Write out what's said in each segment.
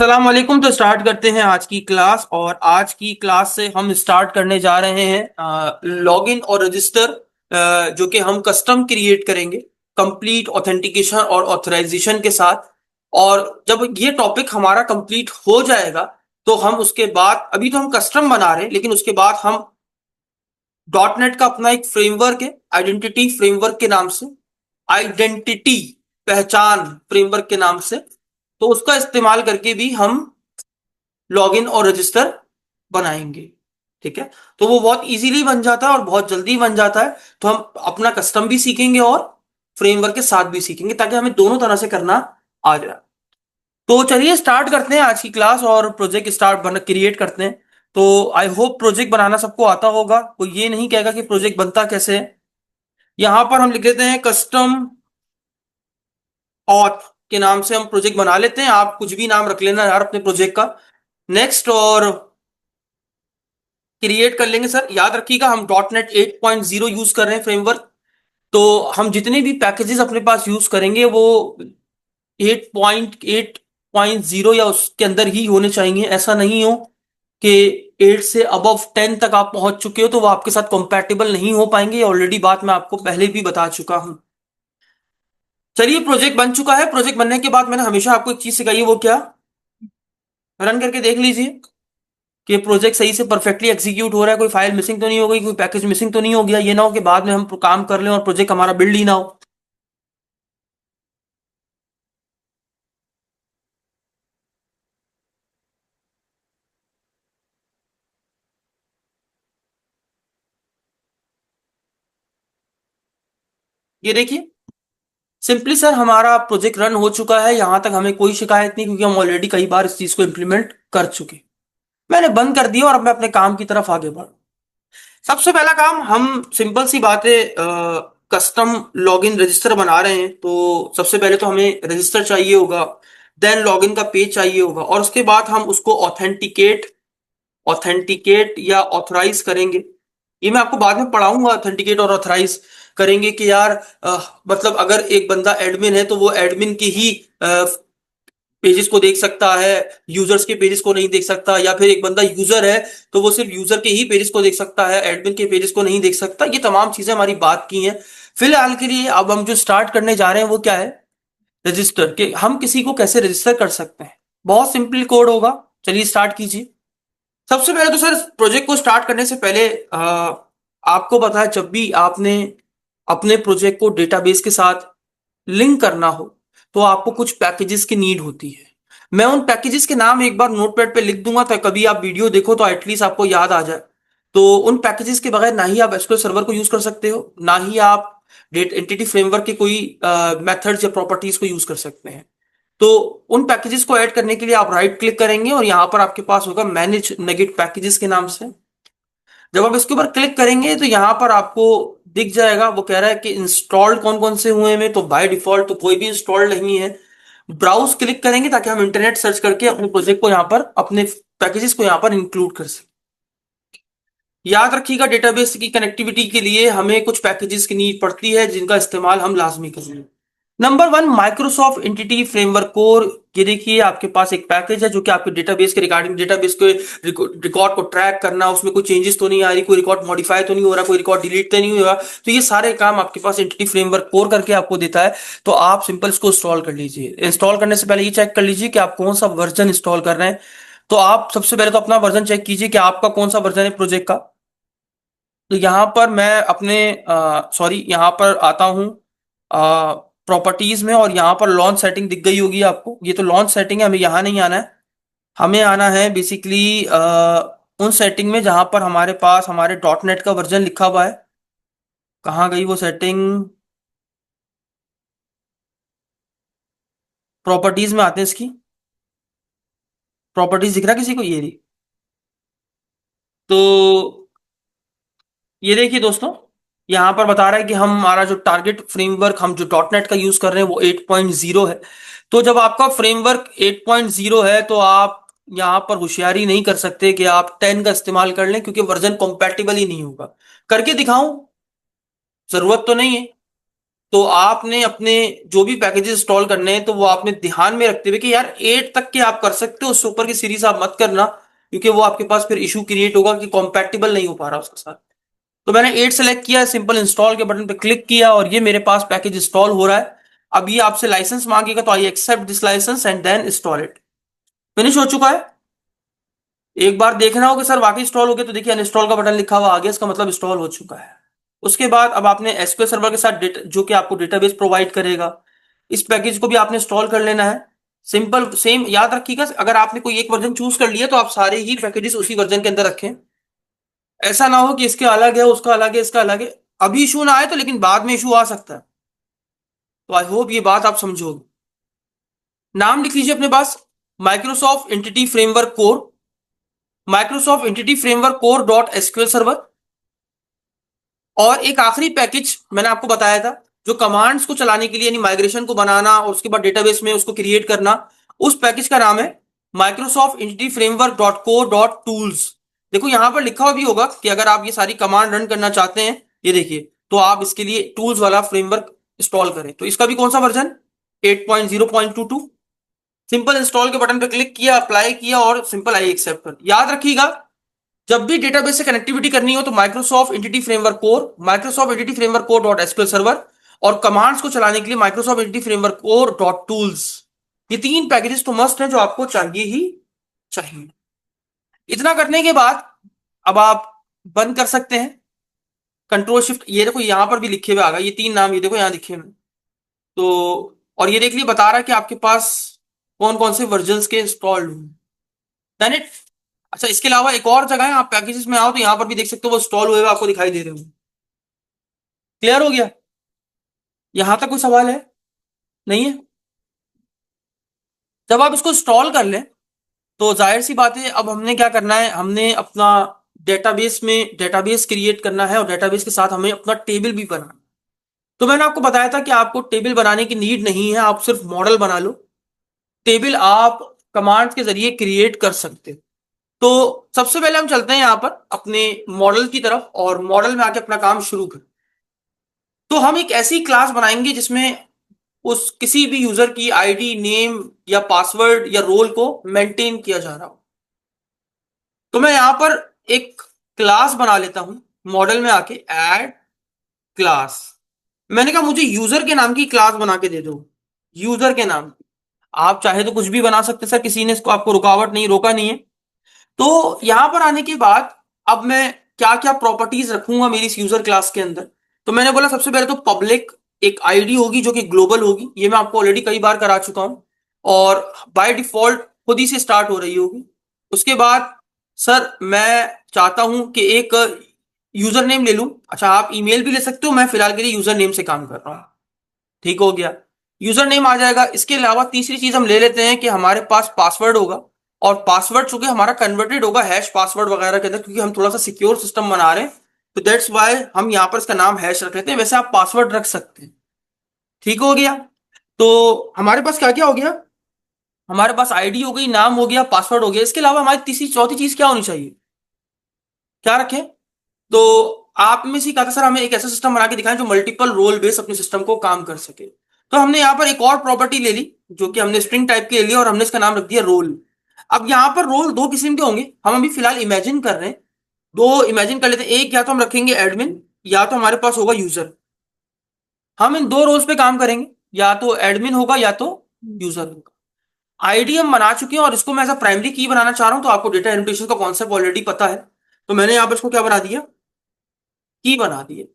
अस्सलाम वालेकुम। तो स्टार्ट करते हैं आज की क्लास। और आज की क्लास से हम स्टार्ट करने जा रहे हैं लॉगिन और रजिस्टर, जो कि हम कस्टम क्रिएट करेंगे कंप्लीट ऑथेंटिकेशन और ऑथराइजेशन के साथ। और जब ये टॉपिक हमारा कंप्लीट हो जाएगा तो हम उसके बाद, अभी तो हम कस्टम बना रहे हैं, लेकिन उसके बाद हम डॉट नेट का अपना एक फ्रेमवर्क है आइडेंटिटी फ्रेमवर्क के नाम से, आइडेंटिटी पहचान फ्रेमवर्क के नाम से, तो उसका इस्तेमाल करके भी हम लॉगिन और रजिस्टर बनाएंगे। ठीक है, तो वो बहुत इजीली बन जाता है और बहुत जल्दी बन जाता है। तो हम अपना कस्टम भी सीखेंगे और फ्रेमवर्क के साथ भी सीखेंगे, ताकि हमें दोनों तरह से करना आ जाए। तो चलिए स्टार्ट करते हैं आज की क्लास और प्रोजेक्ट स्टार्ट बन क्रिएट करते हैं। तो आई होप प्रोजेक्ट बनाना सबको आता होगा, कोई ये नहीं कहेगा कि प्रोजेक्ट बनता कैसे है। यहां पर हम लिख देते हैं कस्टम ऑथ के नाम से हम प्रोजेक्ट बना लेते हैं। आप कुछ भी नाम रख लेना यार अपने प्रोजेक्ट का। नेक्स्ट, और क्रिएट कर लेंगे। सर याद रखिएगा हम डॉट नेट 8.0 यूज कर रहे हैं फ्रेमवर्क। तो हम जितने भी पैकेजेस अपने पास यूज करेंगे वो 8.8.0 या उसके अंदर ही होने चाहिए। ऐसा नहीं हो कि 8 से अबव 10 तक आप पहुंच चुके हो तो वो आपके साथ कंपैटिबल नहीं हो पाएंगे। ऑलरेडी बात मैं आपको पहले भी बता चुका हूं। चलिए प्रोजेक्ट बन चुका है। प्रोजेक्ट बनने के बाद मैंने हमेशा आपको एक चीज सिखाई है, वो क्या, रन करके देख लीजिए कि प्रोजेक्ट सही से परफेक्टली एग्जीक्यूट हो रहा है, कोई फाइल मिसिंग तो नहीं हो गई, कोई पैकेज मिसिंग तो नहीं हो गया। ये ना हो कि बाद में हम काम कर लें और प्रोजेक्ट हमारा बिल्ड ही ना हो। ये देखिए, सिंपली सर हमारा प्रोजेक्ट रन हो चुका है। यहां तक हमें कोई शिकायत नहीं, क्योंकि हम ऑलरेडी कई बार इस चीज को इंप्लीमेंट कर चुके। मैंने बंद कर दिया और अब मैं अपने काम की तरफ आगे बढ़। सबसे पहला काम, हम सिंपल सी बात है, कस्टम लॉगिन रजिस्टर बना रहे हैं। तो सबसे पहले तो हमें रजिस्टर चाहिए होगा, देन लॉगिन का पेज चाहिए होगा, और उसके बाद हम उसको ऑथेंटिकेट या ऑथराइज करेंगे। ये मैं आपको बाद में पढ़ाऊंगा, ऑथेंटिकेट और ऑथराइज करेंगे कि यार मतलब अगर एक बंदा एडमिन है तो वो एडमिन की ही पेजेस को देख सकता है, यूजर्स के पेजेस को नहीं देख सकता। या फिर एक बंदा यूजर है तो वो सिर्फ यूजर के ही पेजेस को देख सकता है, एडमिन के पेजेस को नहीं देख सकता। ये तमाम चीजें हमारी बात की हैं। फिलहाल के लिए अब हम जो स्टार्ट करने जा रहे हैं वो क्या है, रजिस्टर के। हम किसी को कैसे रजिस्टर कर सकते हैं, बहुत सिंपल कोड होगा। चलिए स्टार्ट कीजिए। सबसे पहले तो सर प्रोजेक्ट को स्टार्ट करने से पहले आपको पता है, जब भी आपने अपने प्रोजेक्ट को डेटाबेस के साथ लिंक करना हो तो आपको कुछ पैकेजेस की नीड होती है। मैं उन पैकेजेस के नाम एक बार नोटपैड पे लिख दूंगा, तो कभी आप वीडियो देखो तो एटलीस्ट आपको याद आ जाए। तो उन पैकेजेस के बगैर ना ही आप एसक्यूएल सर्वर को यूज कर सकते हो, ना ही आप डेट एंटिटी फ्रेमवर्क के कोई मेथड्स या प्रॉपर्टीज को यूज कर सकते हैं। तो उन पैकेजेस को ऐड करने के लिए आप राइट क्लिक करेंगे और यहां पर आपके पास होगा मैनेज नेगेट पैकेजेस के नाम से। जब आप इसके ऊपर क्लिक करेंगे तो यहां पर आपको दिख जाएगा, वो कह रहा है कि इंस्टॉल्ड कौन कौन से हुए हैं। तो बाय डिफॉल्ट तो कोई भी इंस्टॉल्ड नहीं है। ब्राउज क्लिक करेंगे ताकि हम इंटरनेट सर्च करके अपने प्रोजेक्ट को यहां पर, अपने पैकेजेस को यहां पर इंक्लूड कर सकें। याद रखिएगा डेटाबेस की कनेक्टिविटी के लिए हमें कुछ पैकेजेस की नीड पड़ती है, जिनका इस्तेमाल हम लाजमी करेंगे। Number one, Microsoft entity framework core. ये देखिए आपके पास एक पैकेज है जो कि आपके डेटाबेस के रिगार्डिंग, डेटाबेस के रिकॉर्ड को ट्रैक करना, उसमें कोई चेंजेस तो नहीं आ रही, कोई रिकॉर्ड मॉडिफाई तो नहीं हो रहा, कोई रिकॉर्ड डिलीट तो नहीं हो रहा। तो ये सारे काम आपके पास एंटिटी फ्रेमवर्क कोर करके आपको देता है। तो आप सिंपल इसको इंस्टॉल कर लीजिए। इंस्टॉल करने से पहले ये चेक कर लीजिए कि आप कौन सा वर्जन इंस्टॉल कर रहे हैं। तो आप सबसे पहले तो अपना वर्जन चेक कीजिए कि आपका कौन सा वर्जन है प्रोजेक्ट का। तो यहाँ पर मैं अपने, सॉरी, यहाँ पर आता हूँ प्रॉपर्टीज में, और यहाँ पर लॉन्च सेटिंग दिख गई होगी आपको। ये तो लॉन्च सेटिंग है, हमें यहाँ नहीं आना है। हमें आना है बेसिकली उन सेटिंग में जहाँ पर हमारे पास हमारे डॉट नेट का वर्जन लिखा हुआ है। कहाँ गई वो सेटिंग, प्रॉपर्टीज में आते हैं इसकी। प्रॉपर्टीज दिख रहा है किसी को, ये रही। तो ये देखिए दोस्तों, यहाँ पर बता रहा है कि हम, हमारा जो टारगेट फ्रेमवर्क हम जो डॉट नेट का यूज कर रहे हैं वो 8.0 है। तो जब आपका फ्रेमवर्क 8.0 है तो आप यहाँ पर होशियारी नहीं कर सकते कि आप 10 का इस्तेमाल कर लें, क्योंकि वर्जन कंपैटिबल ही नहीं होगा। करके दिखाऊं, जरूरत तो नहीं है। तो आपने अपने जो भी पैकेजेस इंस्टॉल करने हैं तो वो आपने ध्यान में रखते हुए कि यार 8 तक के आप कर सकते हो, उससे ऊपर की सीरीज आप मत करना, क्योंकि वो आपके पास फिर इशू क्रिएट होगा कि कॉम्पैटिबल नहीं हो पा रहा उसके साथ। तो मैंने 8 सेलेक्ट किया, सिंपल इंस्टॉल के बटन पे क्लिक किया और ये मेरे पास पैकेज इंस्टॉल हो रहा है। अब ये आपसे लाइसेंस मांगेगा, तो I accept this licence and then install it. Finish हो चुका है। एक बार देखना हो कि सर वाकई इंस्टॉल हो गया, तो देखिए अनइंस्टॉल का बटन लिखा हुआ आ गया, इसका मतलब इंस्टॉल हो चुका है। उसके बाद अब आपने एसक्यूएल सर्वर के साथ जो कि आपको डेटाबेस प्रोवाइड करेगा, इस पैकेज को भी आपने इंस्टॉल कर लेना है। सिंपल सेम याद रखिएगा, अगर आपने कोई एक वर्जन चूज कर लिया तो आप सारे ही पैकेजेस उसी वर्जन के अंदर रखें। ऐसा ना हो कि इसके अलग है, उसका अलग है, इसका अलग है, अभी इशू ना आए तो, लेकिन बाद में इशू आ सकता है। तो आई होप ये बात आप समझोगे। नाम लिख लीजिए अपने पास, Microsoft entity framework core, Microsoft entity framework core dot SQL server. और एक आखिरी पैकेज मैंने आपको बताया था, जो कमांड्स को चलाने के लिए, यानी माइग्रेशन को बनाना और उसके बाद डेटाबेस में उसको क्रिएट करना, उस पैकेज का नाम है Microsoft entity framework dot co dot tools. देखो यहां पर लिखा हुआ भी होगा कि अगर आप ये सारी कमांड रन करना चाहते हैं, ये देखिए, तो आप इसके लिए टूल्स वाला फ्रेमवर्क इंस्टॉल करें। तो इसका भी कौन सा वर्जन, 8.0.22। सिंपल इंस्टॉल के बटन पर क्लिक किया, अप्लाई किया और सिंपल आई एक्सेप्ट कर। याद रखिएगा, जब भी डेटाबेस से कनेक्टिविटी करनी हो तो Microsoft entity framework core, Microsoft entity framework core dot SQL server, और कमांड्स को चलाने के लिए Microsoft entity framework core dot tools. ये तीन पैकेजेस तो मस्ट हैं, जो आपको चाहिए ही चाहिए। इतना करने के बाद अब आप बंद कर सकते हैं। कंट्रोल शिफ्ट, ये देखो यहां पर भी लिखे हुए आ गए ये तीन नाम, ये देखो यहां लिखे हुए। तो और ये देख लिए बता रहा है कि आपके पास कौन कौन से वर्जन के इंस्टॉल्ड हुए। Then it. अच्छा, इसके अलावा एक और जगह है, आप पैकेजेस में आओ तो यहां पर भी देख सकते हो, वो इंस्टॉल हुए आपको दिखाई दे रहे हो। क्लियर हो गया? यहां तक कोई सवाल है? नहीं है? जब आप इसको इंस्टॉल कर लें तो जाहिर सी बात है, अब हमने क्या करना है, हमने अपना डेटाबेस में डेटाबेस क्रिएट करना है और डेटाबेस के साथ हमें अपना टेबल भी बनाना है। तो मैंने आपको बताया था कि आपको टेबल बनाने की नीड नहीं है, आप सिर्फ मॉडल बना लो। टेबल आप कमांड्स के जरिए क्रिएट कर सकते हो। तो सबसे पहले हम चलते हैं यहां पर अपने मॉडल की तरफ और मॉडल में आके अपना काम शुरू करें। तो हम एक ऐसी क्लास बनाएंगे जिसमें उस किसी भी यूजर की आईडी, नेम या पासवर्ड या रोल को मेंटेन किया जा रहा हो। तो मैं यहां पर एक क्लास बना लेता हूं, मॉडल में आके ऐड क्लास। मैंने कहा मुझे यूजर के नाम की क्लास बना के दे दो, यूजर के नाम। आप चाहे तो कुछ भी बना सकते सर, किसी ने इसको आपको रुकावट नहीं, रोका नहीं है। तो यहां पर आने के बाद अब मैं क्या क्या प्रॉपर्टीज रखूंगा मेरी इस यूजर क्लास के अंदर। तो मैंने बोला सबसे पहले तो पब्लिक एक आईडी होगी जो कि ग्लोबल होगी, ये मैं आपको ऑलरेडी कई बार करा चुका हूं, और बाय डिफॉल्ट खुद ही से स्टार्ट हो रही होगी। उसके बाद सर मैं चाहता हूं कि एक यूजर नेम ले लूं। अच्छा, आप ईमेल भी ले सकते हो, मैं फिलहाल के लिए यूजर नेम से काम कर रहा हूं। ठीक हो गया, यूजर नेम आ जाएगा। इसके अलावा तीसरी चीज हम ले लेते हैं कि हमारे पास पासवर्ड होगा, और पासवर्ड चूंकि हमारा कन्वर्टेड होगा हैश पासवर्ड वगैरह के अंदर, क्योंकि हम थोड़ा सा सिक्योर सिस्टम बना रहे हैं, तो दैट्स वाई हम यहां पर इसका नाम हैश रख लेते हैं। वैसे आप पासवर्ड रख सकते हैं। ठीक हो गया। तो हमारे पास क्या क्या हो गया, हमारे पास आईडी हो गई, नाम हो गया, पासवर्ड हो गया। इसके अलावा हमारी तीसरी चौथी चीज क्या होनी चाहिए, क्या रखें? तो आप में से कहा था सर हमें एक ऐसा सिस्टम बना के दिखाएं जो मल्टीपल रोल बेस अपने सिस्टम को काम कर सके। तो हमने यहां पर एक और प्रॉपर्टी ले ली, जो कि हमने स्ट्रिंग टाइप की ले ली और हमने इसका नाम रख दिया रोल। अब यहां पर रोल दो किस्म के होंगे, हम अभी फिलहाल इमेजिन कर रहे हैं। दो इमेजिन कर लेते हैं, एक या तो हम रखेंगे एडमिन, या तो हमारे पास होगा यूजर। हम इन दो रोल्स पे काम करेंगे, या तो एडमिन होगा या तो यूजर होगा। आईडी हम बना चुके हैं और इसको मैं एज अ प्राइमरी की बनाना चाह रहा हूं, तो आपको डेटा एनोटेशन का कॉन्सेप्ट ऑलरेडी पता है। तो मैंने यहां पर इसको क्या बना दिया, की बना दिया।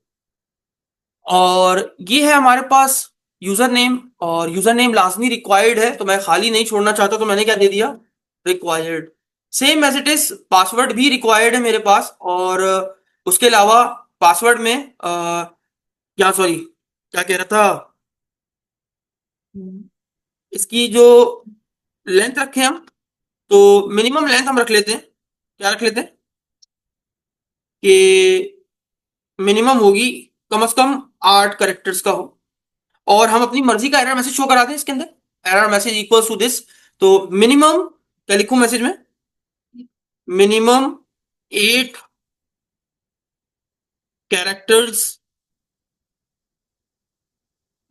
और ये है हमारे पास यूजर नेम, और यूजर नेम लाजमी रिक्वायर्ड है, तो मैं खाली नहीं छोड़ना चाहता, तो मैंने क्या दे दिया, required. Same as it is password भी रिक्वायर्ड है मेरे पास, और उसके अलावा पासवर्ड में क्या, सॉरी, क्या कह रहा था, इसकी जो लेंथ रखें हम, तो मिनिमम लेंथ हम रख लेते हैं, क्या रख लेते हैं कि मिनिमम होगी कम से कम 8 कैरेक्टर्स का हो। और हम अपनी मर्जी का एरर मैसेज शो कराते हैं इसके अंदर, error message equals to this. तो मिनिमम क्या लिखूं मैसेज में, मिनिमम 8 कैरेक्टर्स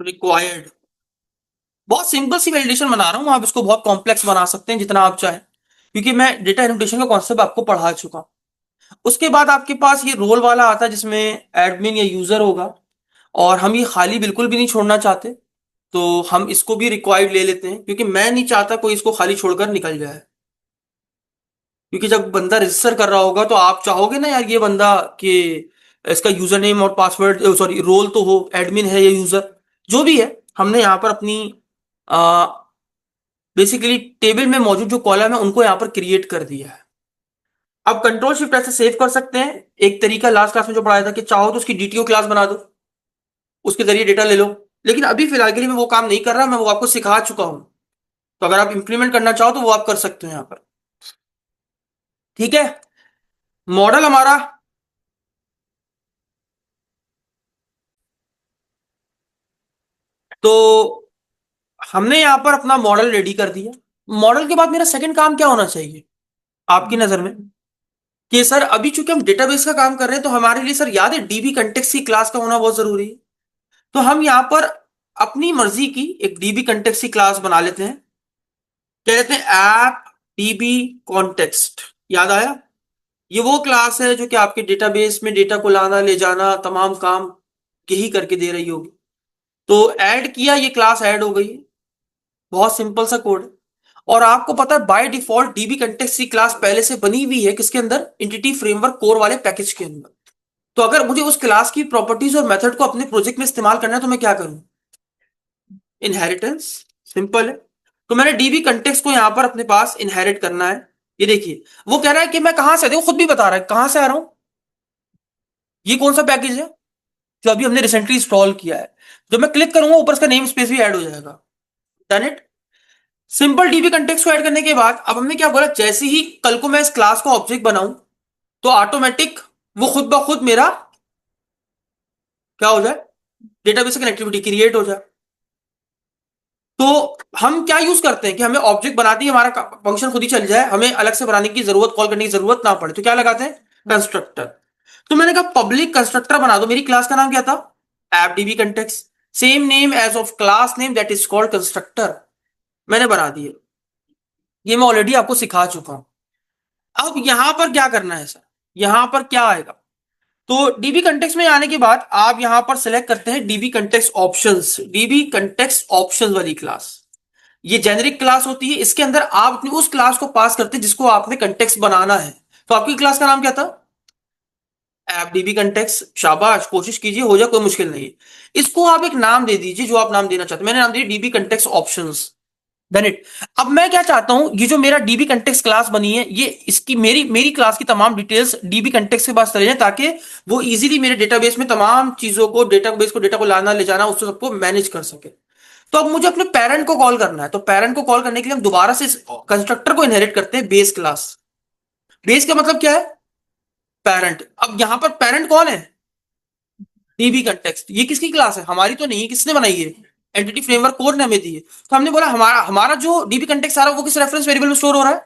रिक्वायर्ड। बहुत सिंपल सी वैलिडेशन बना रहा हूँ, आप इसको बहुत कॉम्प्लेक्स बना सकते हैं जितना आप चाहें, क्योंकि मैं डेटा एनोटेशन का कॉन्सेप्ट आपको पढ़ा चुका हूं। उसके बाद आपके पास ये रोल वाला आता है जिसमें एडमिन या यूजर होगा, और हम ये खाली बिल्कुल भी नहीं छोड़ना चाहते, तो हम इसको भी रिक्वायर्ड ले लेते हैं, क्योंकि मैं नहीं चाहता कोई इसको खाली छोड़कर निकल जाए। क्योंकि जब बंदा रजिस्टर कर रहा होगा तो आप चाहोगे ना यार ये बंदा कि इसका यूजर नेम और पासवर्ड, सॉरी रोल तो हो, एडमिन है या यूजर, जो भी है। हमने यहाँ पर अपनी बेसिकली टेबल में मौजूद जो कॉलम है उनको यहाँ पर क्रिएट कर दिया है। अब कंट्रोल शिफ्ट ऐसे सेव कर सकते हैं। एक तरीका लास्ट क्लास में जो पढ़ाया था कि चाहो तो उसकी डीटीओ क्लास बना दो, उसके जरिए डेटा ले लो। लेकिन अभी फिलहाल के लिए मैं वो काम नहीं कर रहा, मैं वो आपको सिखा चुका हूं। तो अगर आप इंप्लीमेंट करना चाहो तो वो आप कर सकते हो यहाँ पर। ठीक है, मॉडल हमारा, तो हमने यहाँ पर अपना मॉडल रेडी कर दिया। मॉडल के बाद मेरा सेकंड काम क्या होना चाहिए आपकी नजर में? कि सर अभी चूंकि हम डेटाबेस का काम कर रहे हैं तो हमारे लिए सर याद है डीबी कंटेक्स्ट की क्लास का होना बहुत जरूरी है। तो हम यहाँ पर अपनी मर्जी की एक डीबी कंटेक्स्ट की क्लास बना लेते हैं। क्या कहते हैं, ऐप डीबी कॉन्टेक्स्ट। याद आया? ये वो क्लास है जो कि आपके डेटाबेस में डेटा को लाना ले जाना तमाम काम यही करके दे रही होगी। तो ऐड किया, ये क्लास ऐड हो गई। बहुत सिंपल सा कोड है। और आपको पता है बाय डिफॉल्ट डीबी कंटेक्स्ट की क्लास पहले से बनी हुई है किसके अंदर? एंटिटी फ्रेमवर्क कोर वाले पैकेज के अंदर। तो अगर मुझे उस क्लास की प्रॉपर्टीज और मेथड को अपने प्रोजेक्ट में इस्तेमाल करना है तो मैं क्या करूं? इनहेरिटेंस। सिंपल है। तो मैंने डीबी कंटेक्स्ट को यहां पर अपने पास इनहेरिट करना है। ये देखिए, वो कह रहा है कि मैं कहां से, देखो खुद भी बता रहा है कहां से आ रहा हूं। ये कौन सा पैकेज है जो अभी हमने रिसेंटली इंस्टॉल किया है? जब मैं क्लिक करूंगा ऊपर इसका नेम स्पेस भी ऐड हो जाएगा। Done it. Simple dB context को ऐड करने के बाद अब हमने क्या बोला, जैसे ही कल को मैं इस क्लास को ऑब्जेक्ट बनाऊं तो ऑटोमेटिक वो खुद ब खुद मेरा क्या हो जाए, डेटाबेस से कनेक्टिविटी क्रिएट हो जाए। तो हम क्या यूज करते हैं कि हमें ऑब्जेक्ट बनाते ही हमारा फंक्शन खुद ही चल जाए, हमें अलग से बनाने की जरूरत, कॉल करने की जरूरत ना पड़े, तो क्या लगाते हैं? कंस्ट्रक्टर। तो मैंने कहा पब्लिक कंस्ट्रक्टर बना दो। मेरी क्लास का नाम क्या था? App DB context, same name as of class name that is called constructor. मैंने बना दिए। ये मैं ऑलरेडी आपको सिखा चुका हूं। अब यहां पर क्या करना है सर? यहां पर क्या आएगा? तो डीबी कंटेक्स्ट में आने के बाद आप यहां पर सिलेक्ट करते हैं dB context options. DB context options वाली क्लास, ये जेनेरिक क्लास होती है। इसके अंदर आप अपनी उस क्लास को पास करते हैं जिसको आपने कंटेक्स्ट बनाना है। तो आपकी क्लास का नाम क्या था? App DB context. शाबाश, कोशिश कीजिए हो जाए, कोई मुश्किल नहीं है। इसको आप एक नाम दे दीजिए जो आप नाम देना चाहते हैं। मैंने नाम दिया dB context options. Done it. अब मैं क्या चाहता हूं, ये जो मेरा डीबी कंटेक्स्ट क्लास बनी है, ये इसकी मेरी मेरी क्लास की तमाम डिटेल्स डीबी कंटेक्स्ट के पास चले जाए, ताकि वो इजीली मेरे डेटाबेस में तमाम चीजों को, डेटा को लाना ले जाना, उसको सबको मैनेज कर सके। तो अब मुझे अपने पेरेंट को कॉल करना है। तो पेरेंट को कॉल करने के लिए हम दोबारा से कंस्ट्रक्टर को इनहेरिट करते हैं बेस क्लास। बेस का मतलब क्या है? पेरेंट। अब यहां पर पेरेंट कौन है? DB context. ये किसकी क्लास है? हमारी तो नहीं है। किसने बनाई है? एंटिटी फ्रेमवर्क कोड ने हमें दी है। तो हमने बोला हमारा हमारा जो डीबी कंटेक्स्ट आ रहा है वो किस रेफरेंस वेरिएबल में स्टोर हो रहा है?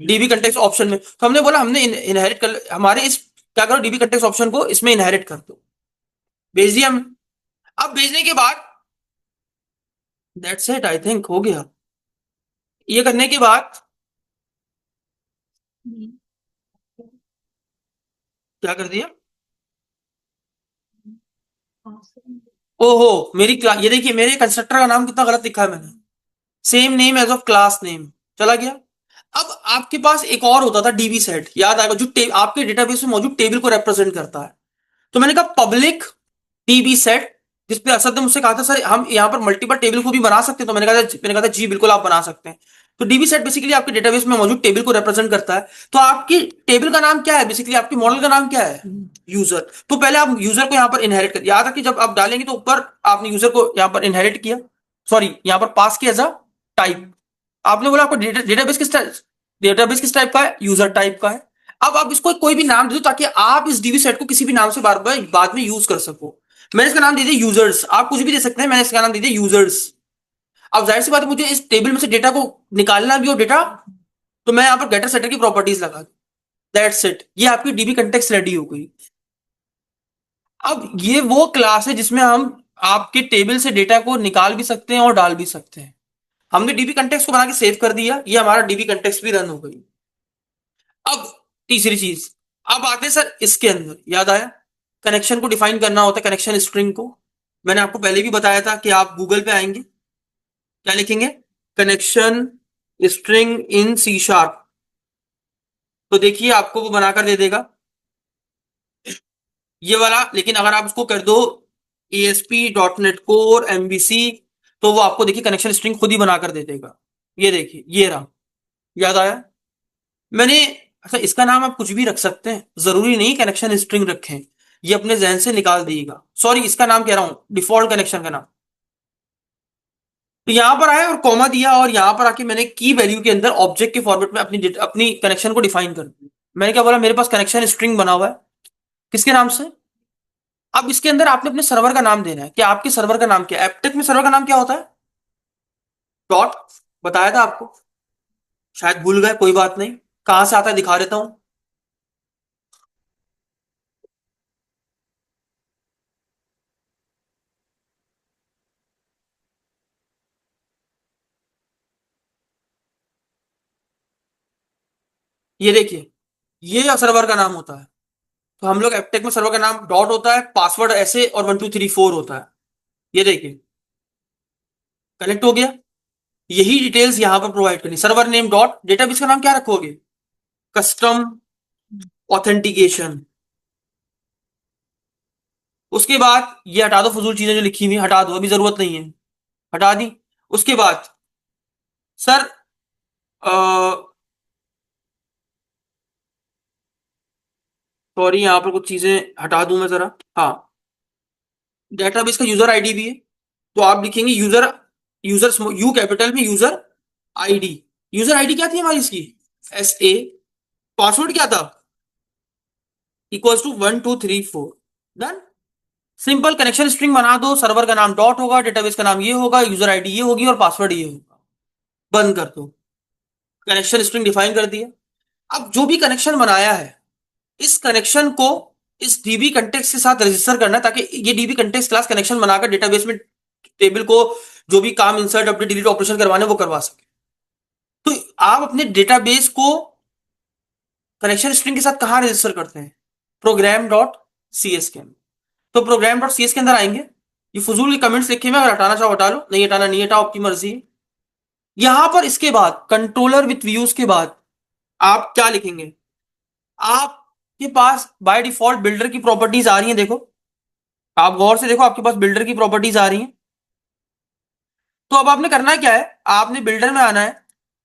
डीबी कंटेक्स्ट ऑप्शन में। तो हमने बोला हमने इनहेरिट कर, हमारे इस क्या करो, डीबी कंटेक्स्ट ऑप्शन को इसमें इनहेरिट कर दो। भेज दिया हमने। अब भेजने के बाद दैट्स इट, आई थिंक हो गया। ये करने के बाद क्या कर दिया? ओहो, मेरी क्लास, ये देखिए मेरे कंस्ट्रक्टर का नाम कितना गलत लिखा है मैंने। Same name as of class name चला गया। अब आपके पास एक और होता था डीबी सेट, याद आएगा, जो आपके डेटाबेस में मौजूद टेबल को रिप्रेजेंट करता है। तो मैंने कहा पब्लिक डीबी सेट, जिस पे असद ने मुझसे कहा था सर हम यहाँ पर मल्टीपल टेबल को भी बना सकते हैं। तो मैंने कहा था जी बिल्कुल आप बना सकते हैं। तो डीबी सेट बेसिकली आपके डेटाबेस में मौजूद टेबल को रिप्रेजेंट करता है। तो आपकी टेबल का नाम क्या है? बेसिकली आपके मॉडल का नाम क्या है? यूजर। तो पहले आप यूजर को यहाँ पर इनहेरिट कर, याद रखिए जब आप डालेंगे तो ऊपर आपने यूजर को यहाँ पर इनहेरिट किया, सॉरी यहाँ पर पास किया एज अ टाइप। आपने बोला आपको डेटाबेस किस टाइप का है? यूजर टाइप का है। अब आप इसको कोई भी नाम दे दो ताकि आप इस डीबी सेट को किसी भी नाम से बार बार बाद में यूज कर सको। मैंने इसका नाम दे दिया यूजर्स। आप कुछ भी दे सकते हैं, मैंने इसका नाम दे दिया यूजर्स। अब जाहिर सी बात है मुझे इस टेबल में से डेटा को निकालना भी हो डेटा, तो मैं यहाँ पर गेटर सेटर की प्रॉपर्टीज लगा दूं। दैट्स इट, ये आपकी डीबी कंटेक्स्ट रेडी हो गई। अब ये वो क्लास है जिसमें हम आपके टेबल से डेटा को निकाल भी सकते हैं और डाल भी सकते हैं। हमने डीबी कंटेक्स्ट को बना के सेव कर दिया, ये हमारा डीबी कंटेक्स्ट भी रन हो गई। अब तीसरी चीज, अब आते हैं सर इसके अंदर, याद आया कनेक्शन को डिफाइन करना होता है, कनेक्शन स्ट्रिंग को। मैंने आपको पहले भी बताया था कि आप गूगल पे आएंगे, क्या लिखेंगे, connection string in C sharp, तो देखिए आपको वो बनाकर दे देगा ये वाला। लेकिन अगर आप उसको कर दो ASP.NET Core MVC, तो वो आपको देखिए कनेक्शन स्ट्रिंग खुद ही बनाकर दे देगा। ये देखिए ये रहा, याद आया मैंने। अच्छा, इसका नाम आप कुछ भी रख सकते हैं, जरूरी नहीं कनेक्शन स्ट्रिंग रखें, ये अपने जहन से निकाल दिएगा। सॉरी, इसका नाम कह रहा हूं, डिफॉल्ट कनेक्शन का नाम। तो यहां पर आया और कॉमा दिया, और यहां पर आके मैंने की वैल्यू के अंदर ऑब्जेक्ट के फॉर्मेट में अपनी कनेक्शन को डिफाइन कर दिया। मैंने क्या बोला, मेरे पास कनेक्शन स्ट्रिंग बना हुआ है, किसके नाम से। अब इसके अंदर आपने अपने सर्वर का नाम देना है कि आपके सर्वर का नाम क्या है। एपटेक में सर्वर का नाम क्या होता है, डॉट, बताया था आपको, शायद भूल गए, कोई बात नहीं। कहां से आता है दिखा देता हूं। ये देखिए, ये सर्वर का नाम होता है। तो हम लोग एपटेक में सर्वर का नाम डॉट होता है, पासवर्ड ऐसे और 1234 होता है। ये देखिए कनेक्ट हो गया। यही डिटेल्स यहां पर प्रोवाइड करनी, सर्वर नेम डॉट, डेटाबेस का नाम क्या रखोगे, कस्टम ऑथेंटिकेशन। उसके बाद ये हटा दो, फजूल चीजें जो लिखी हुई हटा दो, अभी जरूरत नहीं है, हटा दी। उसके बाद सर सॉरी, यहां पर कुछ चीजें हटा दूं मैं जरा। हाँ, डेटाबेस का यूजर आईडी भी है, तो आप लिखेंगे यूजर, यूजर यू कैपिटल में, यूजर आईडी। यूजर आईडी क्या थी हमारी इसकी, SA। पासवर्ड क्या था, equals to 1234। Done. Simple connection string बना दो, सर्वर का नाम डॉट होगा, डेटाबेस का नाम ये होगा, यूजर आईडी ये होगी और पासवर्ड ये होगा। बंद कर दो, कनेक्शन स्ट्रिंग डिफाइन कर दिया। अब जो भी कनेक्शन बनाया है, इस कनेक्शन को इस डीबी कंटेक्स्ट के साथ रजिस्टर करना है, ताकि ये डीबी कंटेक्स्ट क्लास कनेक्शन बनाकर डेटाबेस में टेबल को जो भी काम इंसर्ट अपडेट डिलीट ऑपरेशन करवाने वो करवा सके। तो आप अपने डेटाबेस को कनेक्शन स्ट्रिंग के साथ कहां रजिस्टर करते हैं, प्रोग्राम डॉट सी एस के अंदर। तो प्रोग्राम डॉट सी एस के अंदर आएंगे, ये फजूल के कमेंट्स लिखे हुए, अगर हटाना चाहो हटा लो, नहीं हटाना नहीं हटाओ, आपकी मर्जी है। यहां पर इसके बाद कंट्रोलर विथ व्यूज के बाद आप क्या लिखेंगे, आपके पास बाय डिफॉल्ट बिल्डर की प्रॉपर्टीज आ रही हैं, देखो आप गौर से देखो, आपके पास बिल्डर की प्रॉपर्टीज आ रही हैं। तो अब आपने करना क्या है, आपने बिल्डर में आना है,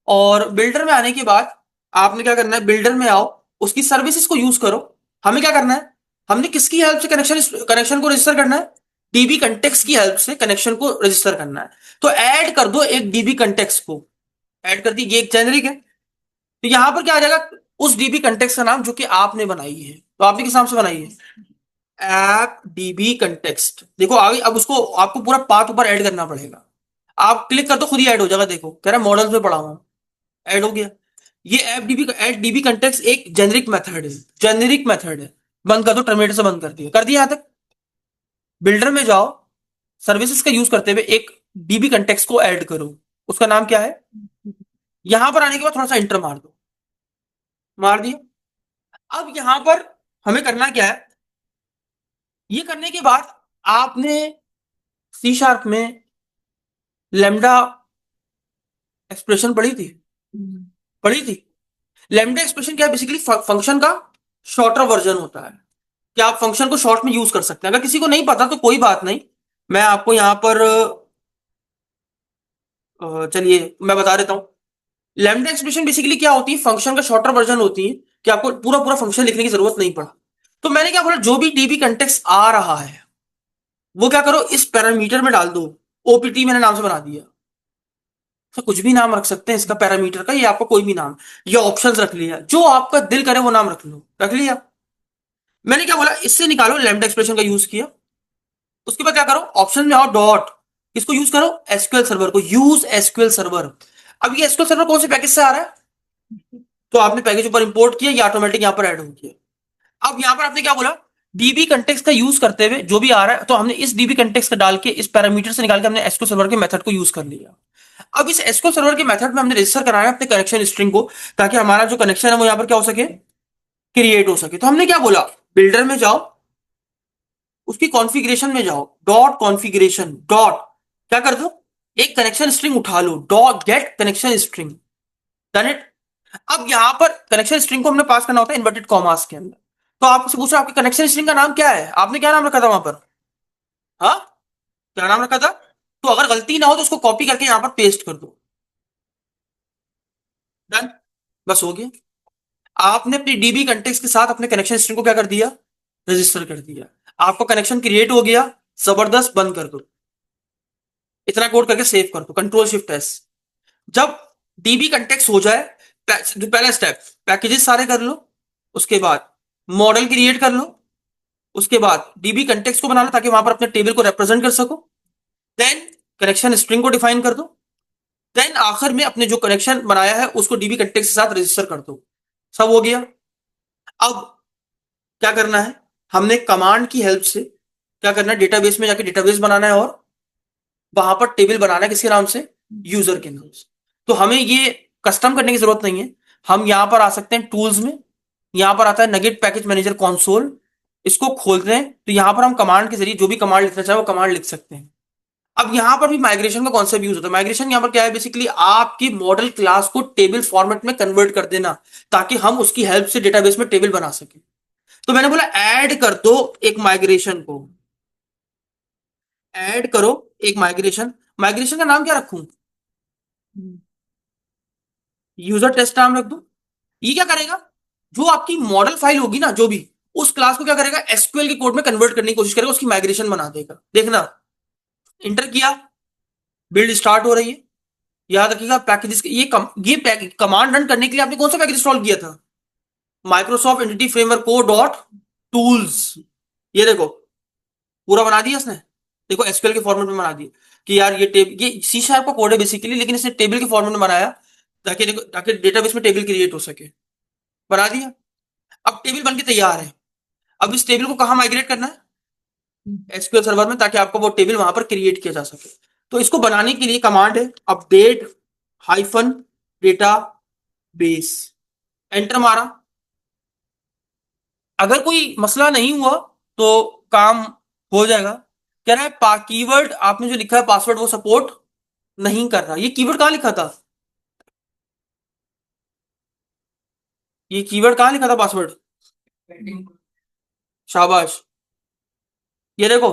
और बिल्डर में आने के बाद आपने क्या करना है, बिल्डर में आओ, उसकी सर्विसेज को यूज करो। हमें क्या करना है, हमने किसकी हेल्प से कनेक्शन को रजिस्टर करना है, डीबी कंटेक्स्ट की हेल्प से कनेक्शन को रजिस्टर करना है। तो ऐड कर दो एक डीबी कंटेक्स्ट को, ऐड कर दी, ये एक जेनरिक है। तो यहां पर क्या आ जाएगा, उस डीबी कंटेक्स्ट का नाम जो कि आपने बनाई है, तो आपने किस नाम से बनाई है, ऐप डीबी कंटेक्स्ट। देखो आगे, अब उसको आपको पूरा पाथ ऊपर ऐड करना पड़ेगा। आप क्लिक कर दो, खुद ही ऐड हो जाएगा, देखो कह रहा है मॉडल्स में पढ़ा हुआ, ऐड हो गया। ये ऐप डीबी कंटेक्स्ट एक जेनरिक मेथड है, जेनरिक मेथड है। बंद कर दो, टर्मिनेटर से बंद कर दिया यहां तक। बिल्डर में जाओ, सर्विसेज का यूज करते हुए एक डीबी कंटेक्स्ट को ऐड करो, उसका नाम क्या है। यहां पर आने के बाद थोड़ा सा इंटर मार दो, मार दिया। अब यहां पर हमें करना क्या है, ये करने के बाद आपने सी शार्प में लेमडा एक्सप्रेशन पढ़ी थी, पढ़ी थी। लेमडा एक्सप्रेशन क्या है, बेसिकली फंक्शन का शॉर्टर वर्जन होता है, कि आप फंक्शन को शॉर्ट में यूज कर सकते हैं। अगर किसी को नहीं पता तो कोई बात नहीं, मैं आपको यहां पर चलिए मैं बता देता हूं। लैम्डा एक्सप्रेशन बेसिकली क्या होती है, फंक्शन का शॉर्टर वर्जन होती है, कि आपको पूरा पूरा फंक्शन लिखने की जरूरत नहीं पड़ा। तो मैंने क्या बोला, जो भी डीबी कंटेक्स्ट आ रहा है वो क्या करो, इस पैरामीटर में डाल दो। ओपीटी मैंने नाम से बना दिया, तो कुछ भी नाम रख सकते हैं इसका पैरामीटर का, ये आपका कोई भी नाम, या ऑप्शंस रख लिया, जो आपका दिल करे वो नाम रख लो, रख लिया। मैंने क्या बोला, इससे निकालो, लैम्डा एक्सप्रेशन का यूज किया। उसके बाद क्या करो, ऑप्शन में आओ, डॉट, किसको यूज करो, एसक्यूएल सर्वर को, यूज एसक्यूएल सर्वर। अब ये एसक्यूएल सर्वर कौन से पैकेज से आ रहा है, तो आपने पैकेज ऊपर इंपोर्ट किया, ये ऑटोमेटिक यहां पर ऐड हो गया। अब यहां पर आपने क्या बोला, डीबी कंटेक्स्ट का यूज करते हुए जो भी आ रहा है, तो हमने इस डीबी कंटेक्स्ट का डाल के इस पैरामीटर से निकाल के हमने एसक्यूएल सर्वर के मेथड को यूज कर लिया। अब इस एसक्यूएल सर्वर के मेथड में हमने रजिस्टर कराया अपने कनेक्शन स्ट्रिंग को, ताकि हमारा जो कनेक्शन है वो यहाँ पर क्या हो सके, क्रिएट हो सके। तो हमने क्या बोला, बिल्डर में जाओ, उसकी कॉन्फ़िगरेशन में जाओ, डॉट कॉन्फ़िगरेशन डॉट क्या कर दो, एक कनेक्शन स्ट्रिंग उठा लो, dot get connection string, done it. अब यहां पर कनेक्शन स्ट्रिंग को हमने पास करना होता है इन्वर्टेड कॉमास के अंदर। तो आपसे पूछो आपके कनेक्शन स्ट्रिंग का नाम क्या है, आपने क्या नाम रखा था वहां पर, हाँ, क्या नाम रखा था। तो अगर गलती ना हो तो उसको कॉपी करके यहां पर पेस्ट कर दो, डन, बस हो गया। आपने अपनी डीबी कंटेक्स्ट के साथ अपने कनेक्शन स्ट्रिंग को क्या कर दिया, रजिस्टर कर दिया। आपको कनेक्शन क्रिएट हो गया, जबरदस्त, बंद कर दो, इतना कोड करके सेव कर दो, कंट्रोल शिफ्ट एस। जब डीबी कंटेक्स्ट हो जाए, जो पहला स्टेप, पैकेजेस सारे कर लो, उसके बाद मॉडल क्रिएट कर लो, उसके बाद डीबी कंटेक्स्ट को बना लो ताकि वहां पर अपने टेबल को रिप्रेजेंट कर सको, देन कनेक्शन स्ट्रिंग को डिफाइन कर दो, देन आखिर में अपने जो कनेक्शन बनाया है उसको डीबी कंटेक्स्ट के साथ रजिस्टर कर दो, सब हो गया। अब क्या करना है, हमने कमांड की हेल्प से क्या करना है, डेटाबेस में जाके डेटाबेस बनाना है और वहां पर टेबल बनाना है, किसके नाम से, यूजर के नाम से। तो हमें ये कस्टम करने की जरूरत नहीं है, हम यहां पर आ सकते हैं टूल्स में, यहां पर आता है नगेट पैकेज मैनेजर कंसोल, इसको खोलते हैं तो यहां पर हम कमांड के जरिए जो भी कमांड लिखना चाहे वो कमांड लिख सकते हैं। अब यहां पर भी माइग्रेशन का कॉन्सेप्ट यूज होता है। माइग्रेशन यहां पर क्या है, बेसिकली आपकी मॉडल क्लास को टेबल फॉर्मेट में कन्वर्ट कर देना, ताकि हम उसकी हेल्प से डेटाबेस में टेबल बना सके। तो मैंने बोला ऐड कर दो एक माइग्रेशन को, ऐड करो एक माइग्रेशन, माइग्रेशन का नाम क्या रखूं, यूजर टेस्ट नाम रख दो। ये क्या करेगा, जो आपकी मॉडल फाइल होगी ना, जो भी, उस क्लास को क्या करेगा, एसक्यूएल के कोड में कन्वर्ट करने की कोशिश करेगा, उसकी माइग्रेशन बना देगा। देखना, इंटर किया, बिल्ड स्टार्ट हो रही है। याद रखिएगा पैकेजेस, ये कमांड रन करने के लिए आपने कौन सा पैकेज इंस्टॉल किया था, Microsoft entity framework co dot tools. ये देखो पूरा बना दिया इसने, देखो एसक्यूएल के फॉर्मेट में बना दिया कि यार ये टेबल, ये सी शार्प का कोड है बेसिकली, लेकिन इसने टेबल के फॉर्मेट में बनाया, ताकि देखो, ताकि डेटाबेस में टेबल क्रिएट हो सके, बना दिया। अब टेबल बनके तैयार है, अब इस टेबल को कहां माइग्रेट करना है, एसक्यूएल सर्वर में, ताकि आपको वो टेबल वहां पर क्रिएट किया जा सके। तो इसको बनाने के लिए कमांड है update hyphen data base, enter मारा। अगर कोई मसला नहीं हुआ तो काम हो जाएगा। कह रहा है कीवर्ड आपने जो लिखा है पासवर्ड वो सपोर्ट नहीं कर रहा, ये कीवर्ड कहां लिखा था, ये कीवर्ड कहां लिखा था पासवर्ड, शाबाश, ये देखो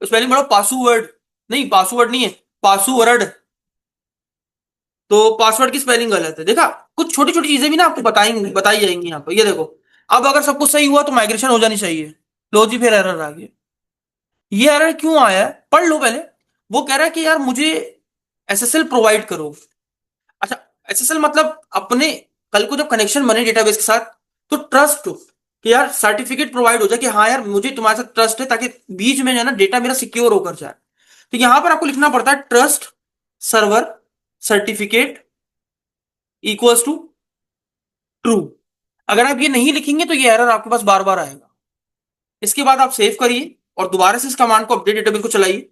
स्पेलिंग पढ़ो, पासवर्ड, नहीं पासवर्ड नहीं है, पासवर्ड। तो पासवर्ड की स्पेलिंग गलत है, देखा, कुछ छोटी छोटी चीजें भी ना आपको बताएंगे, बताई जाएंगी यहाँ पर। ये देखो, अब अगर सब कुछ सही हुआ तो माइग्रेशन हो जानी चाहिए, लो जी फिर एरर आ गया। ये एरर क्यों आया है, पढ़ लो पहले। वो कह रहा है कि यार मुझे एसएसएल प्रोवाइड करो। अच्छा, एसएसएल मतलब अपने, कल को जब कनेक्शन बने डेटाबेस के साथ तो ट्रस्ट हो, कि यार सर्टिफिकेट प्रोवाइड हो जाए कि हाँ यार मुझे तुम्हारे साथ ट्रस्ट है, ताकि बीच में जो है ना डेटा मेरा सिक्योर होकर जाए। तो यहां पर आपको लिखना पड़ता है trust server certificate equals to true. अगर आप ये नहीं लिखेंगे तो ये एरर आपके पास बार बार आएगा। इसके बाद आप सेव करिए और दोबारा से इस कमांड को अपडेट डेटाबेस को चलाइए,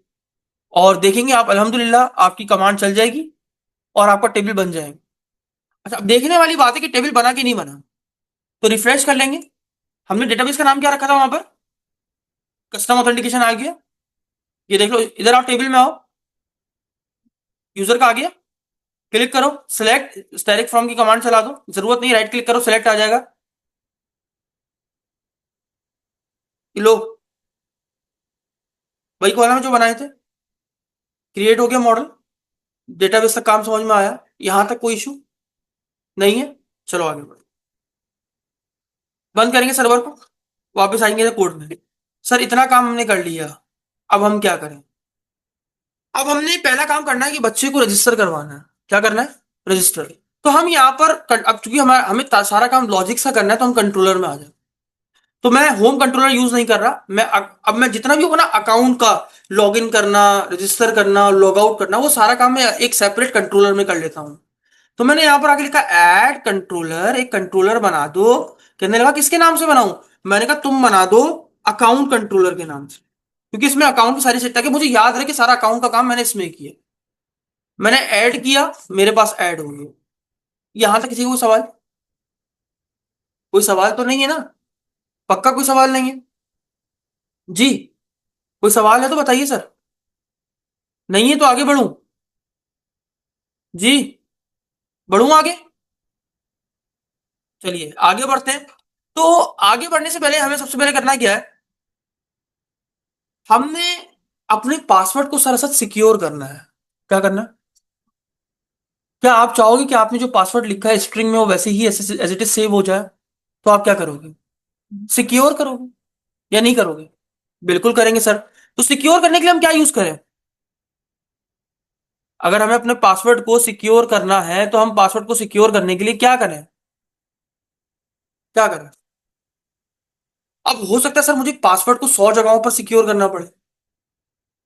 और देखेंगे आप अल्हम्दुलिल्लाह आपकी कमांड चल जाएगी और आपका टेबल बन जाएगा। अच्छा, अब देखने वाली बात है कि टेबल बना कि नहीं बना, तो रिफ्रेश कर लेंगे। हमने डेटाबेस का नाम क्या रखा था वहां पर, कस्टम ऑथेंटिकेशन आ गया। ये देख लो, इधर आप टेबल में आओ, यूजर का आ गया, क्लिक करो, सिलेक्ट स्टैटिक फ्रॉम की कमांड चला दो, जरूरत नहीं, राइट क्लिक करो, सिलेक्ट आ जाएगा। लो, वही कॉलम जो बनाए थे, क्रिएट हो गया मॉडल, डेटाबेस तक काम समझ में आया, यहां तक कोई इशू नहीं है। चलो आगे बढ़ो, बंद करेंगे सर्वर को, वापस आएंगे कोड में। सर इतना काम हमने कर लिया, अब हम क्या करें। अब हमने पहला काम करना है कि बच्चे को रजिस्टर करवाना है। क्या करना है, रजिस्टर। तो हम यहाँ पर अब चूंकि हमें सारा काम लॉजिक से करना है, तो हम कंट्रोलर में आ जाए। तो मैं होम कंट्रोलर यूज नहीं कर रहा, मैं अब मैं जितना भी होगा ना अकाउंट का लॉगिन करना, रजिस्टर करना, लॉग आउट करना, वो सारा काम मैं एक सेपरेट कंट्रोलर में कर लेता हूं। तो मैंने यहां पर आगे लिखा ऐड कंट्रोलर, एक कंट्रोलर बना दो। कहने लगा किसके नाम से बनाऊं, मैंने कहा तुम बना दो अकाउंट कंट्रोलर के नाम से, क्योंकि इसमें अकाउंट की सारी सेट, ताकि मुझे याद रहे कि सारा अकाउंट का काम मैंने इसमें किया। मैंने ऐड किया, मेरे पास ऐड हो गया। यहां तक किसी को कोई सवाल? कोई सवाल तो नहीं है ना? पक्का कोई सवाल नहीं है? जी, कोई सवाल है तो बताइए सर। नहीं है तो आगे बढ़ूं? जी, बढ़ूं आगे? चलिए आगे बढ़ते हैं। तो आगे बढ़ने से पहले हमें सबसे पहले करना क्या है? हमने अपने पासवर्ड को सर सिक्योर करना है। क्या करना है? क्या आप चाहोगे कि आपने जो पासवर्ड लिखा है स्ट्रिंग में वो वैसे ही एज इट इज सेव हो जाए? तो आप क्या करोगे? सिक्योर करोगे या नहीं करोगे? बिल्कुल करेंगे सर। तो सिक्योर करने के लिए हम क्या यूज करें? अगर हमें अपने पासवर्ड को सिक्योर करना है तो हम पासवर्ड को सिक्योर करने के लिए क्या करें? क्या करें? अब हो सकता है सर मुझे पासवर्ड को 100 जगहों पर सिक्योर करना पड़े,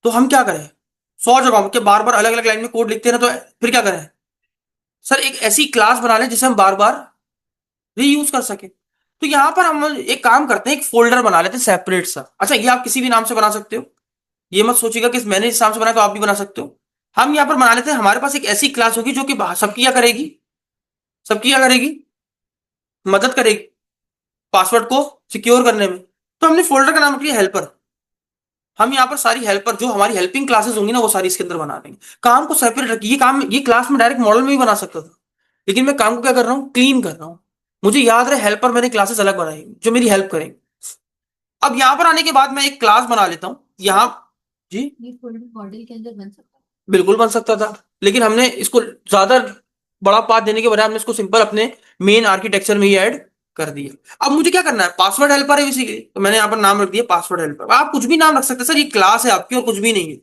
तो हम क्या करें? 100 जगहों के बार बार अलग अलग लाइन में कोड लिखते हैं ना, तो फिर क्या करें? सर एक ऐसी क्लास बना लें जिसे हम बार बार रीयूज कर सके। तो यहां पर हम एक काम करते हैं, एक फोल्डर बना लेते हैं सेपरेट सा। अच्छा, ये आप किसी भी नाम से बना सकते हो, ये मत सोचिएगा कि मैंने इस नाम से बनाया तो आप भी बना सकते हो। हम यहां पर बना लेते हैं, हमारे पास एक ऐसी क्लास होगी जो कि सबकी क्या करेगी? सबकी क्या करेगी? मदद करेगी पासवर्ड को सिक्योर करने में। तो हमने फोल्डर का नाम रख लिया हेल्पर। हम यहाँ पर सारी हेल्पर, जो हमारी हेल्पिंग क्लासेस होंगी ना, वो सारी इसके अंदर बना देंगे। काम को सेपरेट रखिए। ये काम ये क्लास में डायरेक्ट मॉडल में भी बना सकता था, लेकिन मैं काम को क्या कर रहा हूँ, क्लीन कर रहा हूँ। मुझे याद रहे हेल्पर मैंने क्लासेस अलग बनाई जो मेरी हेल्प करेंगे। अब यहां पर आने के बाद मैं एक क्लास बना लेता हूं यहां। जी, ये फोल्डर मॉडल के अंदर बन सकता बिल्कुल बन सकता था, लेकिन हमने इसको ज्यादा बड़ा पाथ देने के बजाय हमने इसको सिंपल अपने मेन आर्किटेक्चर में ही ऐड कर दिया। अब मुझे क्या करना है? पासवर्ड हेल्पर है बेसिकली, तो मैंने यहाँ पर नाम रख दिया पासवर्ड हेल्पर। आप कुछ भी नाम रख सकते हैं सर, ये क्लास है आपकी और कुछ भी नहीं है।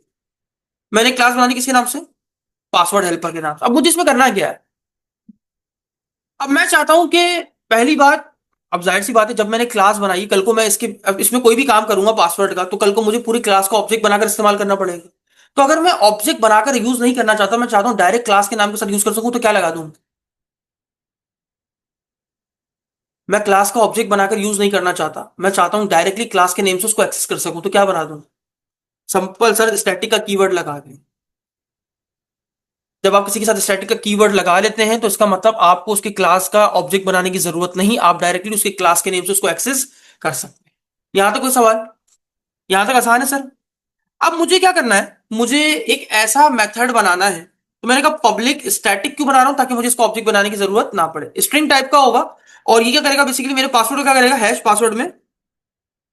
मैंने क्लास बनानी किसके नाम से? पासवर्ड हेल्पर के नाम से। अब मुझे इसमें करना क्या है? अब मैं चाहता हूं कि पहली बात, अब जाहिर सी बात है, जब मैंने क्लास बनाई, कल को मैं इसके अब इसमें कोई भी काम करूंगा पासवर्ड का, तो कल को मुझे पूरी क्लास का ऑब्जेक्ट बनाकर इस्तेमाल करना पड़ेगा। तो अगर मैं ऑब्जेक्ट बनाकर यूज नहीं करना चाहता, मैं चाहता हूं डायरेक्ट क्लास के नाम के साथ यूज कर सकूं, तो क्या लगा दूं? मैं क्लास का ऑब्जेक्ट बनाकर यूज नहीं करना चाहता, मैं चाहता हूं डायरेक्टली क्लास के नेम से उसको एक्सेस कर सकूं, तो क्या बना दूं? सिंपल सर, स्टैटिक का कीवर्ड लगा दें। जब आप किसी के साथ स्टैटिक का कीवर्ड लगा लेते हैं तो इसका मतलब आपको उसकी क्लास का ऑब्जेक्ट बनाने की जरूरत नहीं, आप डायरेक्टली उसके क्लास के नेम से उसको एक्सेस कर सकते हैं। यहां तक कोई सवाल? यहां तक आसान है सर? अब मुझे क्या करना है? मुझे एक ऐसा मेथड बनाना है। तो मैंने कहा पब्लिक स्टैटिक क्यों बना रहा हूं? ताकि मुझे इसको ऑब्जेक्ट बनाने की जरूरत ना पड़े। स्ट्रिंग टाइप का होगा, और ये क्या करेगा बेसिकली, मेरे पासवर्ड को क्या करेगा, हैश पासवर्ड में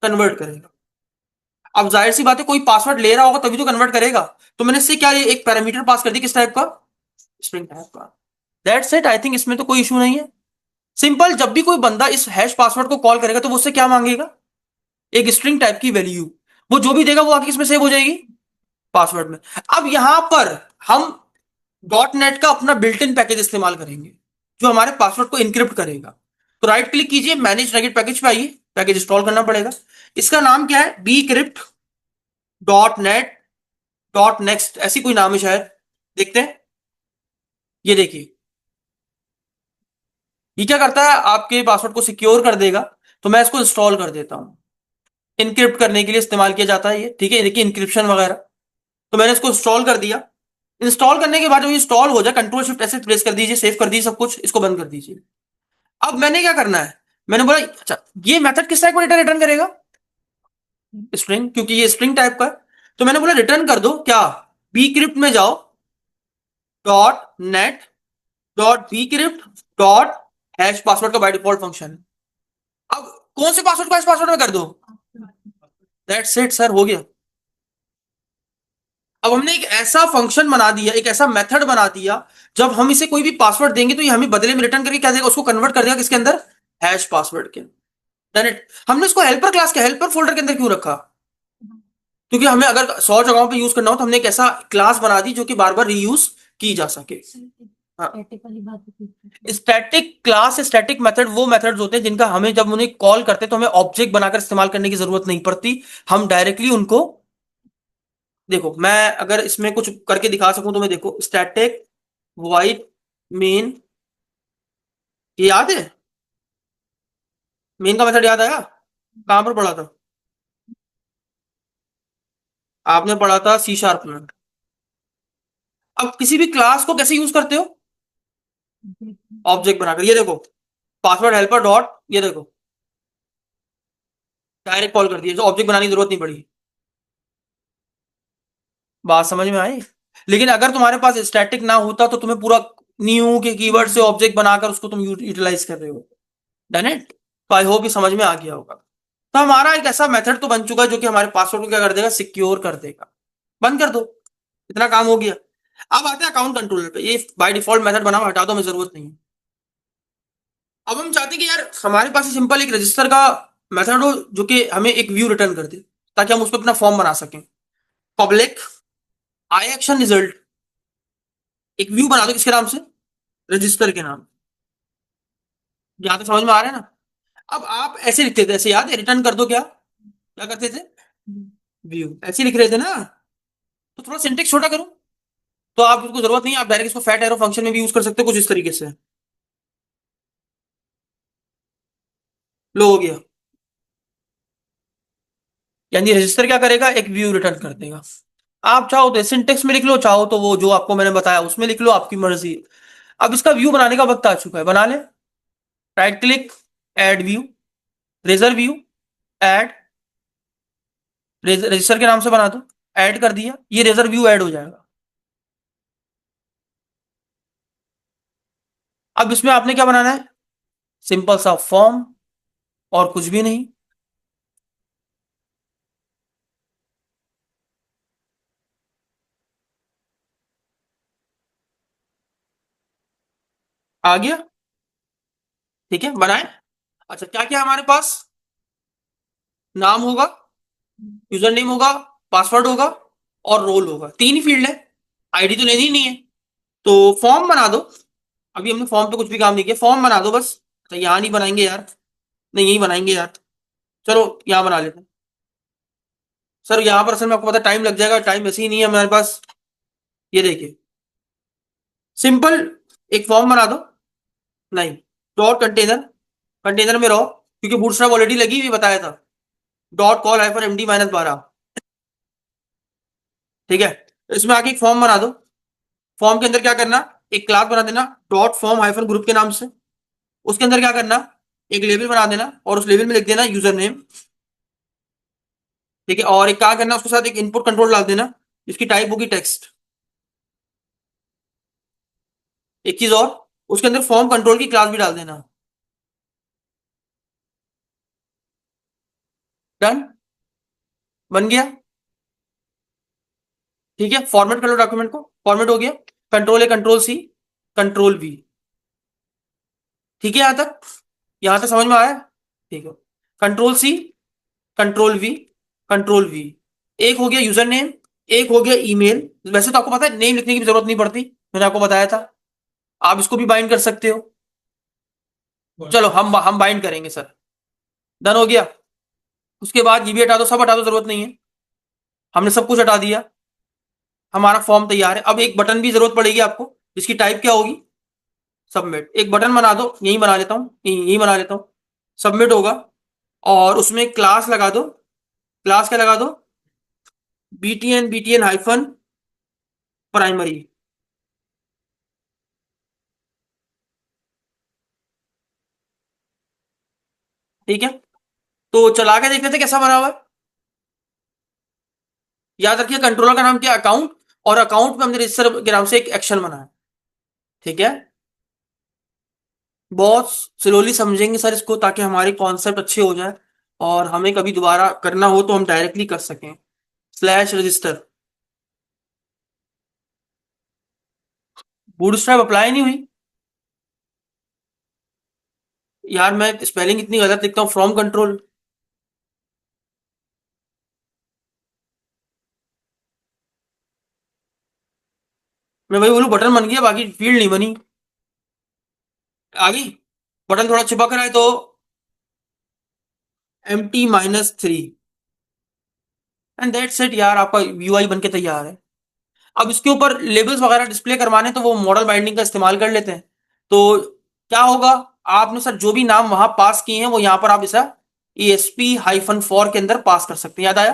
कन्वर्ट करेगा। अब जाहिर सी बात है, कोई पासवर्ड ले रहा होगा तभी तो कन्वर्ट करेगा। तो मैंने इससे क्या, ये एक पैरामीटर पास कर दिया, किस टाइप का? स्ट्रिंग टाइप का। That's it. आई थिंक इसमें तो कोई इशू नहीं है। सिंपल, जब भी कोई बंदा इस हैश पासवर्ड को कॉल करेगा तो वो उससे क्या मांगेगा? एक स्ट्रिंग टाइप की वैल्यू। वो जो भी देगा वो आगे किसमें सेव हो जाएगी? पासवर्ड में। अब यहां पर हम डॉट नेट का अपना बिल्ट इन पैकेज इस्तेमाल करेंगे, जो हमारे पासवर्ड को इनक्रिप्ट करेगा। तो राइट क्लिक कीजिए, मैनेज नेगेट पैकेज पे आइए, पैकेज इंस्टॉल करना पड़ेगा। इसका नाम क्या है? Bcrypt dot net dot next, ऐसी कोई नाम है शायद। देखते हैं, ये देखिए। ये क्या करता है? आपके पासवर्ड को सिक्योर कर देगा। तो मैं इसको इंस्टॉल कर देता हूं। इनक्रिप्ट करने के लिए इस्तेमाल किया जाता है ये, ठीक है, देखिए इंक्रिप्शन वगैरह। तो मैंने इसको इंस्टॉल कर दिया। इंस्टॉल करने के बाद जब इंस्टॉल हो जाए, कंट्रोल शिफ्ट ऐसे प्रेस कर दीजिए, सेव कर दीजिए सब कुछ, इसको बंद कर दीजिए। अब मैंने क्या करना है? मैंने बोला अच्छा, ये मेथड किस टाइप का डेटा रिटर्न करेगा? है। स्ट्रिंग, क्योंकि ये स्ट्रिंग टाइप का है। तो मैंने बोला रिटर्न कर दो क्या? बी क्रिप्ट में जाओ, dot net dot bcrypt dot hash password का बाय डिफॉल्ट फंक्शन है। अब कौन से पासवर्ड को हैश पासवर्ड में कर दो? दैट्स इट सर, हो गया। अब हमने एक ऐसा फंक्शन बना दिया, एक ऐसा मेथड बना दिया, जब हम इसे कोई भी पासवर्ड देंगे तो ये हमें बदले में रिटर्न करके क्या देगा? उसको कन्वर्ट कर देगा किसके अंदर? हैश पासवर्ड के। Then it. हमने इसको हेल्पर क्लास के हेल्पर फोल्डर के अंदर क्यों रखा? क्योंकि हमें अगर 100 जगहों पे यूज करना हो तो हमने एक ऐसा क्लास बना दी जो कि बार बार रीयूज की जा सके। हाँ, स्टैटिक वाली बात होती है। स्टैटिक क्लास, स्टैटिक मेथड वो मेथड्स होते हैं जिनका हमें जब उन्हें कॉल करते हैं तो हमें ऑब्जेक्ट बनाकर इस्तेमाल करने की जरूरत नहीं पड़ती। हम डायरेक्टली उनको, देखो मैं अगर इसमें कुछ करके दिखा सकूं तो मैं, देखो स्टैटिक वाइड मेन, ये याद है? मेन का मेथड याद आया? कहाँ पर पढ़ा था? आपने पढ़ा था सी शार्प में। अब किसी भी क्लास को कैसे यूज करते हो? ऑब्जेक्ट बनाकर। ये देखो, पासवर्ड हेल्पर डॉट, ये देखो डायरेक्ट कॉल कर दिया, जो ऑब्जेक्ट बनाने की जरूरत नहीं पड़ी। बात समझ में आई? लेकिन अगर तुम्हारे पास स्टैटिक ना होता तो तुम्हें पूरा न्यू के कीवर्ड से ऑब्जेक्ट बनाकर उसको तुम यूटिलाइज कर रहे हो। Done it? तो आई होप ये समझ में आ गया होगा। तो हमारा एक ऐसा मेथड तो बन चुका है जो कि हमारे पासवर्ड को क्या कर देगा, सिक्योर कर देगा। बंद कर दो, इतना काम हो गया। अब आते हैं अकाउंट कंट्रोलर पे। ये बाय डिफॉल्ट मेथड बना हुआ, हटा दो, हमें जरूरत नहीं है। अब हम चाहते हैं कि यार हमारे पास सिंपल एक रजिस्टर का मेथड हो जो कि हमें एक व्यू रिटर्न कर दे, ताकि हम उस पर अपना फॉर्म बना सकें। पब्लिक आई एक्शन रिजल्ट, एक व्यू बना दो किसके नाम से, रजिस्टर के नाम। यहां तक समझ में आ रहा है ना? अब आप ऐसे लिखते थे, ऐसे याद है, रिटर्न कर दो, क्या क्या करते थे, व्यू ऐसे लिख रहे थे ना। तो थोड़ा सिंटेक्स छोटा करो। तो आप उसको जरूरत नहीं है, आप डायरेक्ट इसको फैट एरो फंक्शन में भी यूज कर सकते हो कुछ इस तरीके से। लो हो गया। यानी रजिस्टर क्या करेगा, एक व्यू रिटर्न कर देगा। आप चाहो तो सिंटेक्स में लिख लो, चाहो तो वो जो आपको मैंने बताया उसमें लिख लो, आपकी मर्जी। अब इसका व्यू बनाने का वक्त आ चुका है, बना ले। Right click, add view, razor view, add, register के नाम से बना दो। ऐड कर दिया, ये रेजर व्यू ऐड हो जाएगा। अब इसमें आपने क्या बनाना है, सिंपल सा फॉर्म, और कुछ भी नहीं। आ गया? ठीक है, बनाए। अच्छा, क्या क्या हमारे पास, नाम होगा, यूजर नेम होगा, पासवर्ड होगा, और रोल होगा। तीन ही फील्ड है, आईडी तो लेनी ही नहीं है। तो फॉर्म बना दो। अभी हमने फॉर्म पे कुछ भी काम नहीं किया, फॉर्म बना दो बस। तो यहाँ नहीं बनाएंगे यार, नहीं यही बनाएंगे यार। चलो यहाँ बना लेते हैं। सर यहाँ पर असल में आपको पता टाइम लग जाएगा, टाइम वैसे ही नहीं है हमारे पास। ये देखिए, सिंपल एक फॉर्म बना दो। नहीं, डॉट कंटेनर, कंटेनर में रहो, क्योंकि बूटस्ट्रैप ऑलरेडी लगी हुई, बताया था। Dot call hyper MD -12। ठीक है, इसमें आके एक फॉर्म बना दो। फॉर्म के अंदर क्या करना, एक क्लास बना देना डॉट फॉर्म हाइफन ग्रुप के नाम से। उसके अंदर क्या करना, एक लेबल बना देना, और उस लेबल में लिख देना यूजर नेम। ठीक है, और एक क्या करना, उसके साथ एक इनपुट कंट्रोल डाल देना, जिसकी टाइप होगी टेक्स्ट। एक चीज और, उसके अंदर फॉर्म कंट्रोल की क्लास भी डाल देना। डन, बन गया। ठीक है, फॉर्मेट कर लो डॉक्यूमेंट को, फॉर्मेट हो गया। Control A, control C, control V. ठीक है, यहां तक समझ में आया? ठीक है, control C, control V, control V. एक हो गया यूजर नेम, एक हो गया ईमेल। वैसे तो आपको पता है नेम लिखने की भी जरूरत नहीं पड़ती, मैंने आपको बताया था। आप इसको भी बाइंड कर सकते हो। चलो हम बाइंड करेंगे सर। डन हो गया। उसके बाद ये भी हटा दो, सब हटा दो, जरूरत नहीं है। हमने सब कुछ हटा दिया, हमारा फॉर्म तैयार है। अब एक बटन की जरूरत पड़ेगी आपको, जिसकी टाइप क्या होगी, सबमिट। एक बटन बना दो, यही बना लेता हूँ, यही बना लेता हूँ। सबमिट होगा, और उसमें क्लास लगा दो। क्लास क्या लगा दो, बीटीएन हाइफन प्राइमरी। ठीक है, तो चला के देख लेते कैसा बना हुआ है। याद रखिए कंट्रोलर का नाम क्या, अकाउंट, और अकाउंट में हमने रजिस्टर के नाम से एक एक्शन बनाया। ठीक है, बहुत स्लोली समझेंगे सर इसको, ताकि हमारे कॉन्सेप्ट अच्छे हो जाए, और हमें कभी दोबारा करना हो तो हम डायरेक्टली कर सकें। स्लैश रजिस्टर, बूटस्ट्रैप अप्लाई नहीं हुई यार, मैं स्पेलिंग इतनी गलत लिखता हूँ, फ्रॉम कंट्रोल। मैं वही बोलूँ, बटन बन गया, बाकी फील्ड नहीं बनी। आ गई, बटन थोड़ा चिपक रहा है तो MT-3, एंड दैट्स इट यार, आपका यूआई बन के तैयार है। अब इसके ऊपर लेबल्स वगैरह डिस्प्ले करवाने तो वो मॉडल बाइंडिंग का इस्तेमाल कर लेते हैं। तो क्या होगा, आपने सर जो भी नाम वहां पास किए हैं वो यहाँ पर आप ऐसा ASP-4 के अंदर पास कर सकते हैं। याद आया?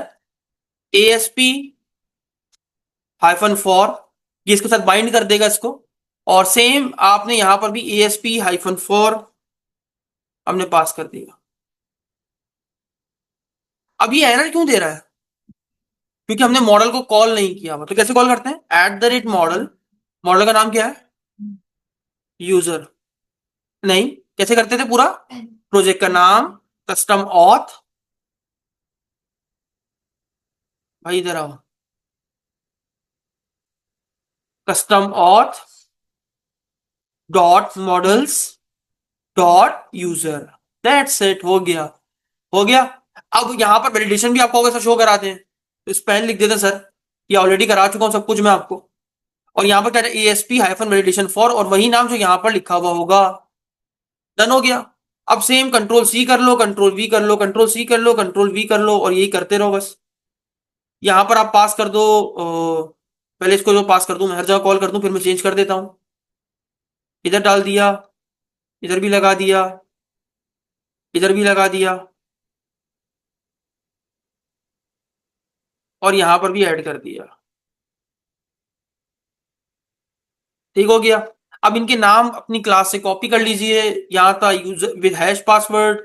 ASP-4 ये इसके साथ बाइंड कर देगा इसको, और सेम आपने यहां पर भी ASP-4 हमने पास कर दिया। अब ये एरर क्यों दे रहा है? क्योंकि हमने मॉडल को कॉल नहीं किया हुआ। तो कैसे कॉल करते हैं? @मॉडल। मॉडल का नाम क्या है? यूजर। नहीं, कैसे करते थे पूरा? प्रोजेक्ट का नाम, कस्टम ऑथ, भाई इधर आओ, custom auth dot models dot user. That's it, हो गया, हो गया। अब यहां पर वैलिडेशन भी आपको कैसे शो कराते हैं? तो इस पेन लिख देते हैं सर, ये ऑलरेडी करा चुका हूं सब कुछ मैं आपको। और यहाँ पर क्या है? ASP-validation4, और वही नाम जो यहाँ पर लिखा हुआ होगा। डन हो गया। अब सेम कंट्रोल सी कर लो, कंट्रोल वी कर लो, कंट्रोल सी कर लो, कंट्रोल वी कर लो, और यही करते रहो बस। यहाँ पर आप पास कर दो, पहले इसको जो पास कर दूं, मैं हर जगह कॉल कर दूं, फिर मैं चेंज कर देता हूं। इधर डाल दिया, इधर भी लगा दिया, इधर भी लगा दिया, और यहां पर भी ऐड कर दिया। ठीक हो गया। अब इनके नाम अपनी क्लास से कॉपी कर लीजिए। यहाँ था यूजर विद हैश पासवर्ड,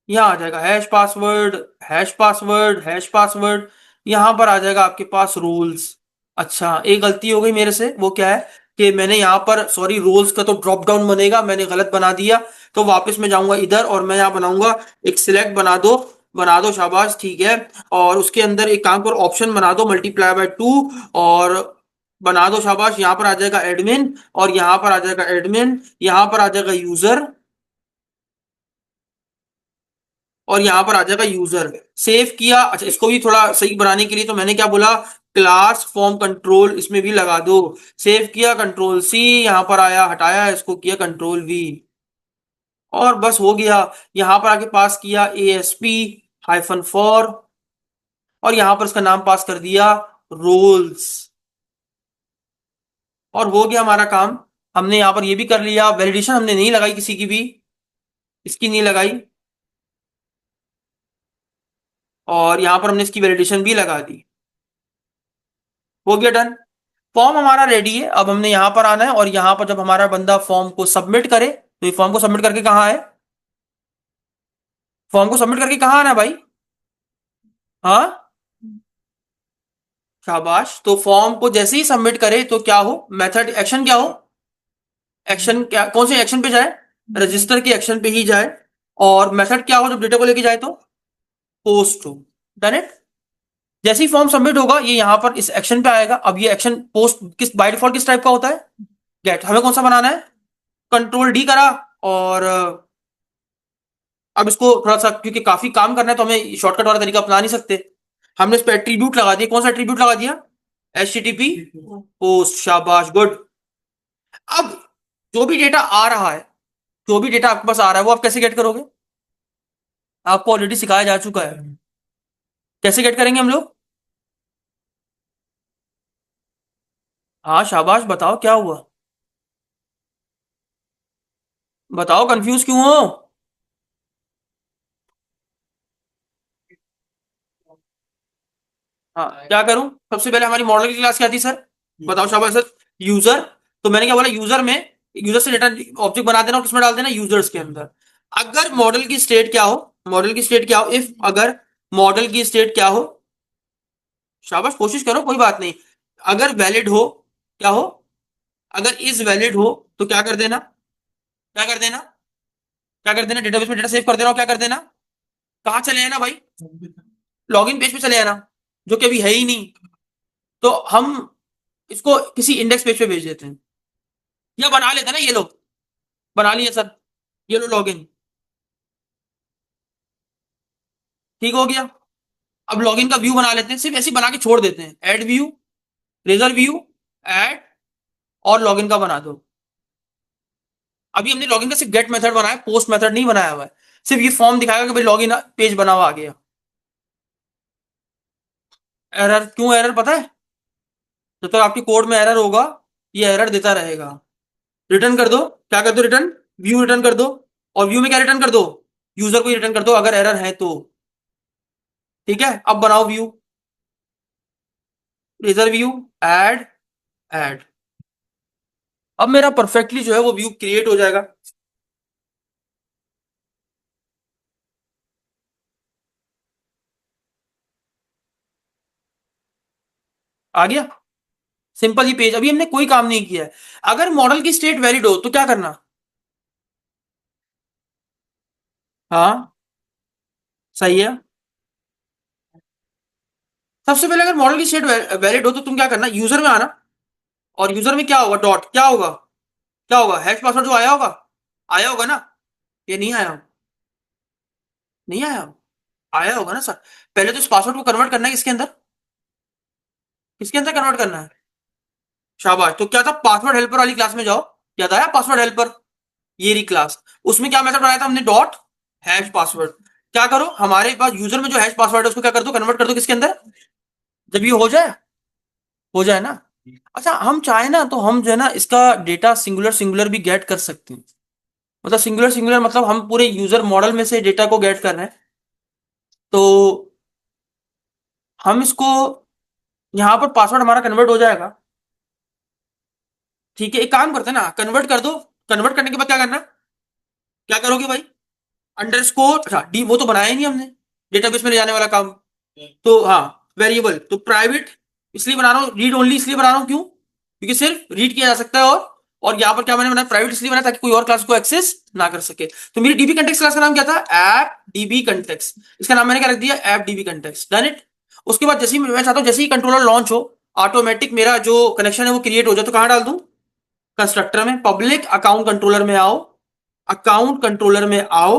यहाँ आ जाएगा hash password, hash password, hash password. यहाँ पर आ जाएगा आपके पास रूल्स। अच्छा, एक गलती हो गई मेरे से, वो क्या है कि मैंने यहाँ पर, सॉरी, रोल्स का तो ड्रॉप डाउन बनेगा, मैंने गलत बना दिया। तो वापस मैं जाऊंगा इधर, और मैं यहाँ बनाऊंगा एक सिलेक्ट बना दो। बना दो, शाबाश, ठीक है। और उसके अंदर एक काम करो, ऑप्शन बना दो ×2, और बना दो, शाबाश। यहाँ पर आ जाएगा एडमिन, और यहाँ पर आ जाएगा एडमिन, यहाँ पर आ जाएगा यूजर, और यहां पर आ जाएगा यूजर। सेव किया। अच्छा, इसको भी थोड़ा सही बनाने के लिए तो मैंने क्या बोला, क्लास फॉर्म कंट्रोल इसमें भी लगा दो। सेव किया, कंट्रोल सी, यहां पर आया, हटाया, इसको किया कंट्रोल वी, और बस हो गया। यहां पर आके पास किया ASP-4, और यहां पर इसका नाम पास कर दिया रोल्स, और हो गया हमारा काम। हमने यहां पर ये भी कर लिया। वैलिडेशन हमने नहीं लगाई किसी की भी, इसकी नहीं लगाई, और यहां पर हमने इसकी वैलिडेशन भी लगा दी। हो गया, डन। फॉर्म हमारा रेडी है। अब हमने यहां पर आना है, और यहां पर जब हमारा बंदा फॉर्म को सबमिट करे, तो ये फॉर्म को सबमिट करके कहाँ है? फॉर्म को सबमिट करके कहाँ आना है भाई? हाँ, शाबाश। तो फॉर्म को जैसे ही सबमिट करे तो क्या हो? मेथड एक्शन क्या हो? एक्शन क्या, कौन से एक्शन पे जाए? रजिस्टर के एक्शन पे ही जाए। और मेथड क्या हो जब डेटा को लेके जाए? तो पोस्ट हो। Done it. जैसे ही फॉर्म सबमिट होगा, ये यहां पर इस एक्शन पे आएगा। अब ये एक्शन पोस्ट किस बाय डिफॉल्ट किस टाइप का होता है? गेट। हमें कौन सा बनाना है? कंट्रोल डी करा, और अब इसको थोड़ा सा, क्योंकि काफी काम करना है, तो हमें शॉर्टकट वाला तरीका अपना नहीं सकते। हमने इस पर एट्रीब्यूट लगा दिया। कौन सा एट्रीब्यूट लगा दिया? HTTP पोस्ट, शाबाश, गुड। अब जो भी डेटा आ रहा है, जो भी डेटा आपके पास आ रहा है, वो आप कैसे गेट करोगे? आपको ऑलरेडी सिखाया जा चुका है। कैसे गेट करेंगे हम लोग? हाँ, शाबाश, बताओ क्या हुआ? बताओ, कंफ्यूज क्यों हो? हाँ, क्या करूं? सबसे पहले हमारी मॉडल की क्लास क्या थी सर? बताओ, शाबाश सर। यूजर। तो मैंने क्या बोला, यूजर में, यूजर से डेटा ऑब्जेक्ट बना देना, और किसमें डाल देना? यूजर्स के अंदर। अगर मॉडल की स्टेट क्या हो? मॉडल की स्टेट क्या हो? इफ अगर मॉडल की स्टेट क्या हो? शाबाश, कोशिश करो, कोई बात नहीं। अगर वैलिड हो, क्या हो? अगर इज वैलिड हो, तो क्या कर देना? क्या कर देना? क्या कर देना? डेटाबेस में डेटा सेव कर देना, और क्या कर देना? कहाँ चले आना भाई? लॉगिन पेज पे चले आना, जो कि अभी है ही नहीं। तो हम इसको किसी इंडेक्स पेज पे भेज देते हैं, या बना लेते हैं ना, ये लोग बना लिए सर, ये लो लॉगिन। ठीक हो गया। अब लॉगिन का व्यू बना लेते हैं, सिर्फ ऐसे ही बना के छोड़ देते हैं। Add view, razor view, add, और लॉगिन का बना दो। अभी हमने लॉगिन का सिर्फ गेट मेथड बनाया, पोस्ट मेथड नहीं बनाया हुआ है। सिर्फ ये फॉर्म दिखाएगा कि भाई लॉगिन पेज बना हुआ आ गया। एरर क्यों? एरर पता है? जब तक आपके कोड में एरर होगा, ये एरर देता रहेगा। रिटर्न कर दो। क्या कर दो? रिटर्न व्यू, रिटर्न कर दो। और व्यू में क्या रिटर्न कर दो? यूजर को रिटर्न कर दो अगर एरर है तो। ठीक है, अब बनाओ view, razor view, add, add. अब मेरा परफेक्टली जो है वो व्यू क्रिएट हो जाएगा। आ गया सिंपल ही पेज, अभी हमने कोई काम नहीं किया है। अगर मॉडल की स्टेट वैलिड हो तो क्या करना? हाँ सही है। सबसे पहले अगर मॉडल की स्टेट वैलिड हो तो तुम क्या करना, यूजर में आना, और यूजर में क्या होगा, डॉट क्या होगा, क्या होगा, हैश पासवर्ड जो आया होगा ना, ये नहीं आया, नहीं आया, आया होगा ना सर। पहले तो इस पासवर्ड को कन्वर्ट करना है किसके अंदर, किसके अंदर कन्वर्ट करना है? शाबाश, तो क्या था, पासवर्ड हेल्पर वाली क्लास में जाओ, याद आया पासवर्ड हेल्पर, ये रही क्लास। उसमें क्या मेथड बनाया था हमने, डॉट हैश पासवर्ड। क्या करो, हमारे पास यूजर में जो हैश पासवर्ड है उसको क्या कर दो, कन्वर्ट कर दो किसके अंदर, जब ये हो जाए ना। अच्छा हम चाहे ना तो हम जो है ना इसका डेटा सिंगुलर सिंगुलर भी गेट कर सकते हैं। मतलब सिंगुलर सिंगुलर मतलब हम पूरे यूजर मॉडल में से डेटा को गेट कर रहे हैं, तो हम इसको, यहाँ पर पासवर्ड हमारा कन्वर्ट हो जाएगा। ठीक है, एक काम करते हैं ना, कन्वर्ट कर दो, कन्वर्ट करने के बाद क्या करना, क्या करोगे भाई, अंडरस्कोर, अच्छा डी वो तो बनाया ही नहीं हमने, डेटाबेस में ले जाने वाला काम। तो हाँ, वेरिएबल तो प्राइवेट इसलिए बना रहा हूँ, रीड ओनली इसलिए बना रहा हूँ, क्यों, क्योंकि सिर्फ रीड किया जा सकता है, और यहाँ पर क्या मैंने बनाया, प्राइवेट इसलिए बनाया ताकि कोई और क्लास को एक्सेस ना कर सके। तो मेरी डीबी कंटेक्स क्लास का नाम क्या था, ऐप डीबी कंटेक्स, इसका नाम मैंने क्या रख दिया, app dB context, done it. उसके बाद जैसे ही मैं चाहता हूँ जैसे ही कंट्रोलर लॉन्च हो, ऑटोमेटिक मेरा जो कनेक्शन है वो क्रिएट हो जाए, तो कहाँ डाल दूं, कंस्ट्रक्टर में, पब्लिक अकाउंट कंट्रोलर में आओ, अकाउंट कंट्रोलर में आओ,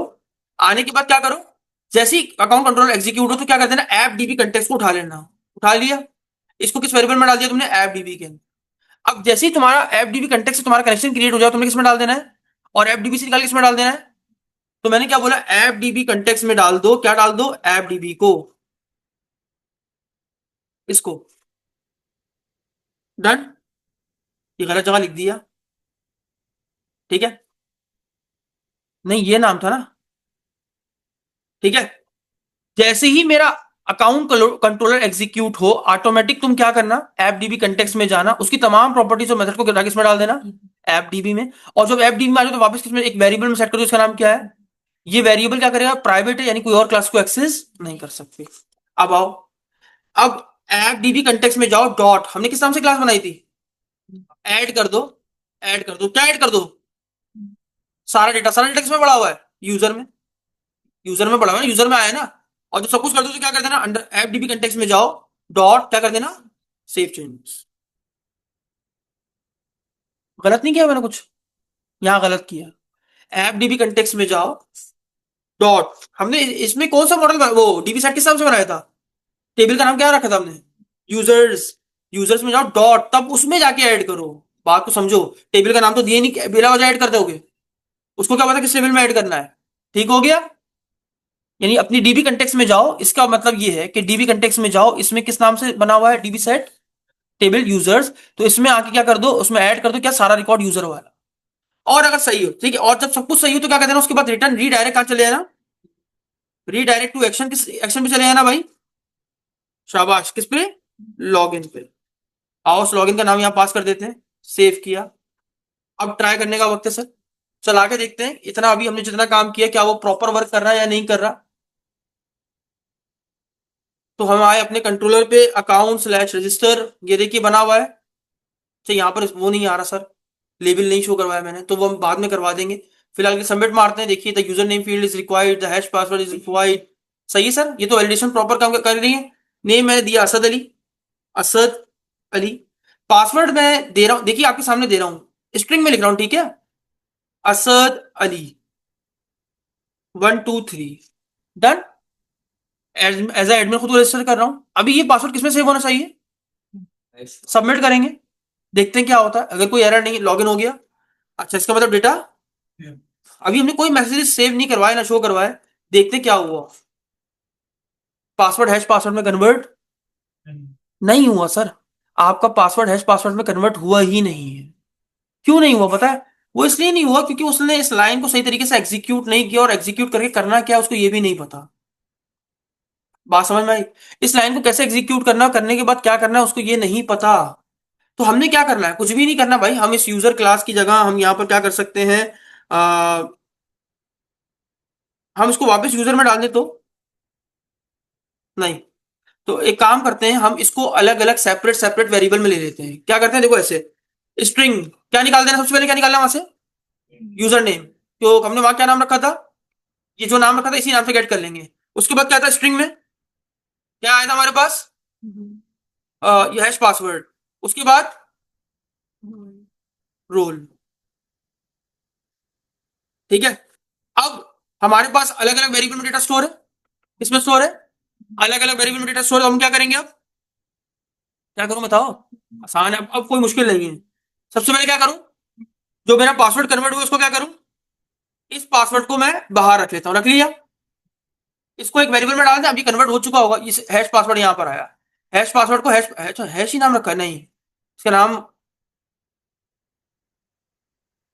आने के बाद क्या करो, जैसे ही अकाउंट कंट्रोलर एग्जीक्यूट हो तो क्या कर देना, ऐप डीबी कंटेक्स्ट को उठा लेना, उठा लिया, इसको किस वेरिएबल में डाल दिया तुमने, ऐप डीबी के अंदर। अब जैसे ही तुम्हारा ऐप डीबी कंटेक्ट से तुम्हारा कनेक्शन क्रिएट हो जाए, तुमने किसमें डाल देना है, और ऐप डीबी से निकाल किसमें डाल देना है, तो मैंने क्या बोला, ऐप डीबी कंटेक्ट में डाल दो, क्या डाल दो, ऐप डीबी को, इसको, डन। ये गलत जगह लिख दिया, ठीक है, नहीं ये नाम था ना, ठीक है। जैसे ही मेरा अकाउंट कंट्रोलर एग्जीक्यूट हो, ऑटोमेटिक तुम क्या करना, ऐप डीबी कंटेक्स्ट में जाना, उसकी तमाम प्रॉपर्टीज और मेथड को किसमें डाल देना, ऐप डीबी में। और जब ऐप डीबी में आ जाए तो वापस किसमें, एक वेरिएबल में सेट कर दो, इसका नाम क्या है, ये वेरिएबल क्या करेगा, प्राइवेट है, यानी कोई और क्लास को एक्सेस नहीं कर सकते। अब आओ, अब ऐप डीबी कंटेक्स्ट में जाओ, डॉट हमने किस नाम से क्लास बनाई थी, ऐड कर दो, ऐड कर दो, क्या ऐड कर दो, सारा डेटा, सारा डेटा किसमें पड़ा हुआ है, यूजर में, यूजर में पड़ा हुआ है, यूजर में आया ना। और जब सब कुछ कर दो तो क्या कर देना, अंडर ऐप डीबी कंटेक्स्ट में जाओ, डॉट क्या कर देना, सेव चेंजेस। गलत नहीं किया मैंने कुछ, यहां गलत किया, ऐप डीबी कंटेक्स्ट में जाओ, डॉट हमने इसमें कौन सा मॉडल, वो डीबी सेट किस नाम से बनाया था, टेबल का नाम क्या रखा था हमने, यूजर्स, यूजर्स में जाओ, डॉट तब उसमें जाके ऐड करो, बात को समझो, टेबल का नाम तो दिए नहीं, बिना वजह ऐड कर दोगे, उसको क्या पता किस टेबल में ऐड करना है, ठीक हो गया। यानी अपनी डीबी कंटेक्स्ट में जाओ, इसका मतलब ये है कि डीबी कंटेक्स्ट में जाओ, इसमें किस नाम से बना हुआ है, डीबी सेट टेबल यूजर्स, तो इसमें आके क्या कर दो, उसमें ऐड कर दो क्या, सारा रिकॉर्ड यूजर वाला। और अगर सही हो, ठीक है, और जब सब कुछ सही हो तो क्या कहते हैं, उसके बाद रिटर्न रीडायरेक्ट कहां चले जाना, रीडायरेक्ट टू एक्शन, किस एक्शन पे चले जाना भाई, शाबाश, किस पे, लॉगिन पे। आओ उस लॉगिन का नाम यहां पास कर देते हैं, सेव किया। अब ट्राई करने का वक्त है सर, चला के देखते हैं, इतना अभी हमने जितना काम किया क्या वो प्रॉपर वर्क कर रहा है या नहीं कर रहा। तो हम आए अपने कंट्रोलर पे, अकाउंट स्लैश रजिस्टर, ये देखिए बना हुआ है। अच्छा यहाँ पर वो नहीं आ रहा सर, लेबल नहीं शो करवाया मैंने, तो वो हम बाद में करवा देंगे। फिलहाल सबमिट मारते हैं, देखिए the user name field is required, the hash password is required. सही है सर, ये तो वैलिडेशन प्रॉपर काम कर रही है। नेम मैंने दिया असद अली, असद अली। पासवर्ड मैं दे रहा हूँ, देखिए आपके सामने दे रहा हूँ, स्ट्रिंग में लिख रहा हूँ, ठीक है, Asad Ali 123, done. As admin खुद को रजिस्टर कर रहा हूँ। अभी ये पासवर्ड किसमें सेव होना चाहिए, सबमिट करेंगे, देखते हैं क्या होता है, अगर कोई एरर नहीं, लॉगिन हो गया। अच्छा इसका मतलब डेटा, अभी हमने कोई मैसेज सेव नहीं करवाए ना शो करवाए, देखते हैं क्या हुआ। पासवर्ड हैश पासवर्ड में कन्वर्ट नहीं हुआ सर, आपका पासवर्ड हैश पासवर्ड में कन्वर्ट हुआ ही नहीं है। क्यों नहीं हुआ पता है, वो इसलिए नहीं हुआ क्योंकि उसने इस लाइन को सही तरीके से एग्जीक्यूट नहीं किया, और एग्जीक्यूट करके करना क्या है उसको ये भी नहीं पता। बात समझ में आई? इस लाइन को कैसे एग्जीक्यूट करना, करने के बाद क्या करना है उसको ये नहीं पता। तो हमने क्या करना है, कुछ भी नहीं करना भाई। हम इस यूजर क्लास की जगह हम यहाँ पर क्या कर सकते हैं, आ, हम इसको वापस यूजर में डाल दे तो नहीं। तो एक काम करते हैं, हम इसको अलग अलग सेपरेट सेपरेट वेरिएबल में ले लेते हैं। क्या करते हैं देखो, ऐसे स्ट्रिंग क्या निकाल देना, सबसे पहले क्या निकालना वहां से, यूजर नेम। तो हमने वहां क्या नाम रखा था, ये जो नाम रखा था इसी नाम से गेट कर लेंगे। उसके बाद क्या था स्ट्रिंग में, क्या आया था हमारे पास, ये हैश पासवर्ड। उसके बाद रोल। ठीक है। अब हमारे पास अलग अलग वेरिएबल में डेटा स्टोर है, किसमें स्टोर है, अलग अलग वेरिएबल में डेटा स्टोर है। तो हम क्या करेंगे, अब क्या करूं बताओ, आसान है, अब कोई मुश्किल नहीं है। सबसे पहले क्या करूं, जो मेरा पासवर्ड कन्वर्ट हुआ उसको क्या करूं, इस पासवर्ड को मैं बाहर रख लेता हूं, रख लिया। इसको एक वेरिएबल में डाल दें, अभी कन्वर्ट हो चुका होगा, इस हैश पासवर्ड यहां पर आया। हैश पासवर्ड को हैश हैश, हैश ही नाम रखा है, नहीं इसका नाम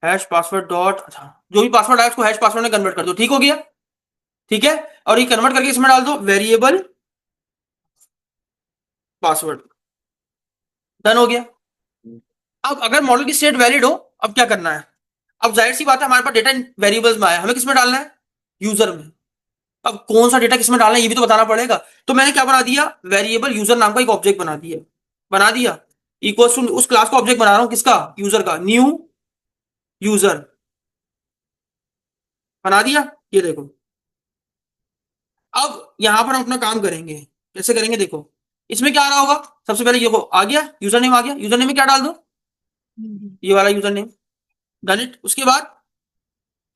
हैश पासवर्ड डॉट, अच्छा जो भी पासवर्ड आया उसको हैश पासवर्ड में कन्वर्ट कर दो, ठीक हो गया। ठीक है। और ये कन्वर्ट करके इसमें डाल दो वेरिएबल पासवर्ड, डन हो गया। अब अगर मॉडल की स्टेट वैलिड हो, अब क्या करना है, अब जाहिर सी बात है हमारे पास डेटा वेरिएबल्स में आया, हमें किसमें डालना है, यूजर में। अब कौन सा डेटा किसमें डालना है ये भी तो बताना पड़ेगा। तो मैंने क्या बना दिया, वेरिएबल यूजर नाम का एक ऑब्जेक्ट बना दिया इक्वल टू उस क्लास का ऑब्जेक्ट बना रहा हूं, किसका, यूजर का, न्यू यूजर बना दिया। ये देखो, अब यहां पर हम अपना काम करेंगे, कैसे करेंगे देखो, इसमें क्या आ रहा होगा, सबसे पहले ये देखो आ गया यूजर नेम, आ गया यूजर नेम में क्या डाल दो, ये वाला यूजर नेम, डन इट। उसके बाद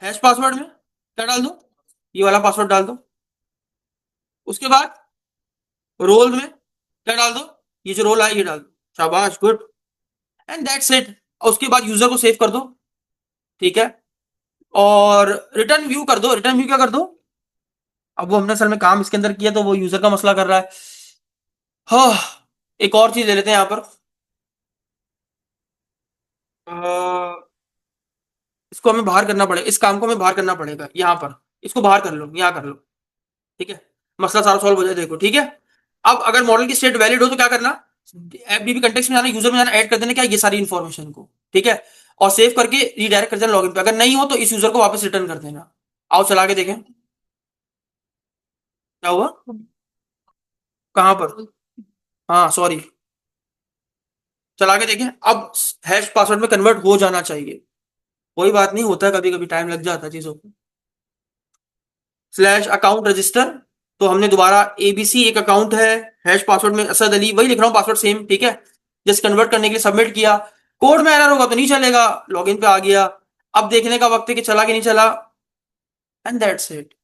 हैश पासवर्ड में क्या डाल दो, ये वाला पासवर्ड डाल दो। उसके बाद रोल में क्या डाल दो, ये जो रोल है ये डाल दो, शाबाश गुड, एंड दैट्स इट। उसके बाद यूजर को सेव कर दो, ठीक है। और रिटर्न व्यू कर दो, रिटर्न व्यू क्या कर दो, अब वो हमने असल में काम इसके अंदर किया तो वो यूजर का मसला कर रहा है। हाँ, एक और चीज ले लेते हैं यहाँ पर, इसको हमें बाहर करना पड़ेगा, इस काम को हमें बाहर करना पड़ेगा यहाँ पर, इसको बाहर कर लो, यहाँ कर लो, ठीक है। मसला सारा सॉल्व हो जाए, देखो ठीक है। अब अगर मॉडल की स्टेट वैलिड हो तो क्या करना, एफबीबी कंटेक्स्ट में जाना, यूजर में जाना, ऐड कर देना क्या, ये सारी इन्फॉर्मेशन को, ठीक है। और सेव करके रीडायरेक्ट कर देना लॉगिन पे। अगर नहीं हो तो इस यूजर को वापस रिटर्न कर देना। आओ चला के देखें क्या हुआ, कहां पर, हाँ सॉरी, चला के देखें। अब हैश पासवर्ड में कन्वर्ट हो जाना चाहिए, कोई बात नहीं, होता है कभी कभी टाइम लग जाता है चीजों को। स्लैश अकाउंट रजिस्टर, तो हमने दोबारा एबीसी एक अकाउंट है, हैश पासवर्ड में असद अली, वही लिख रहा हूँ पासवर्ड सेम, ठीक है। जस्ट कन्वर्ट करने के लिए सबमिट किया, कोड में एरर होगा तो नहीं चलेगा, लॉगिन पे आ गया। अब देखने का वक्त है कि चला कि नहीं चला, एंड दैट्स इट।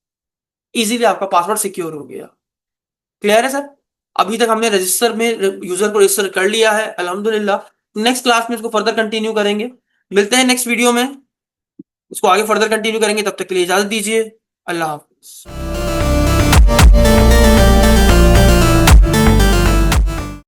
इजीली आपका पासवर्ड सिक्योर हो गया। क्लियर है सर? अभी तक हमने रजिस्टर में यूजर को रजिस्टर कर लिया है अल्हम्दुलिल्लाह। नेक्स्ट क्लास में इसको फर्दर कंटिन्यू करेंगे, मिलते हैं नेक्स्ट वीडियो में, इसको आगे फर्दर कंटिन्यू करेंगे। तब तक के लिए इजाजत दीजिए, अल्लाह हाफिज।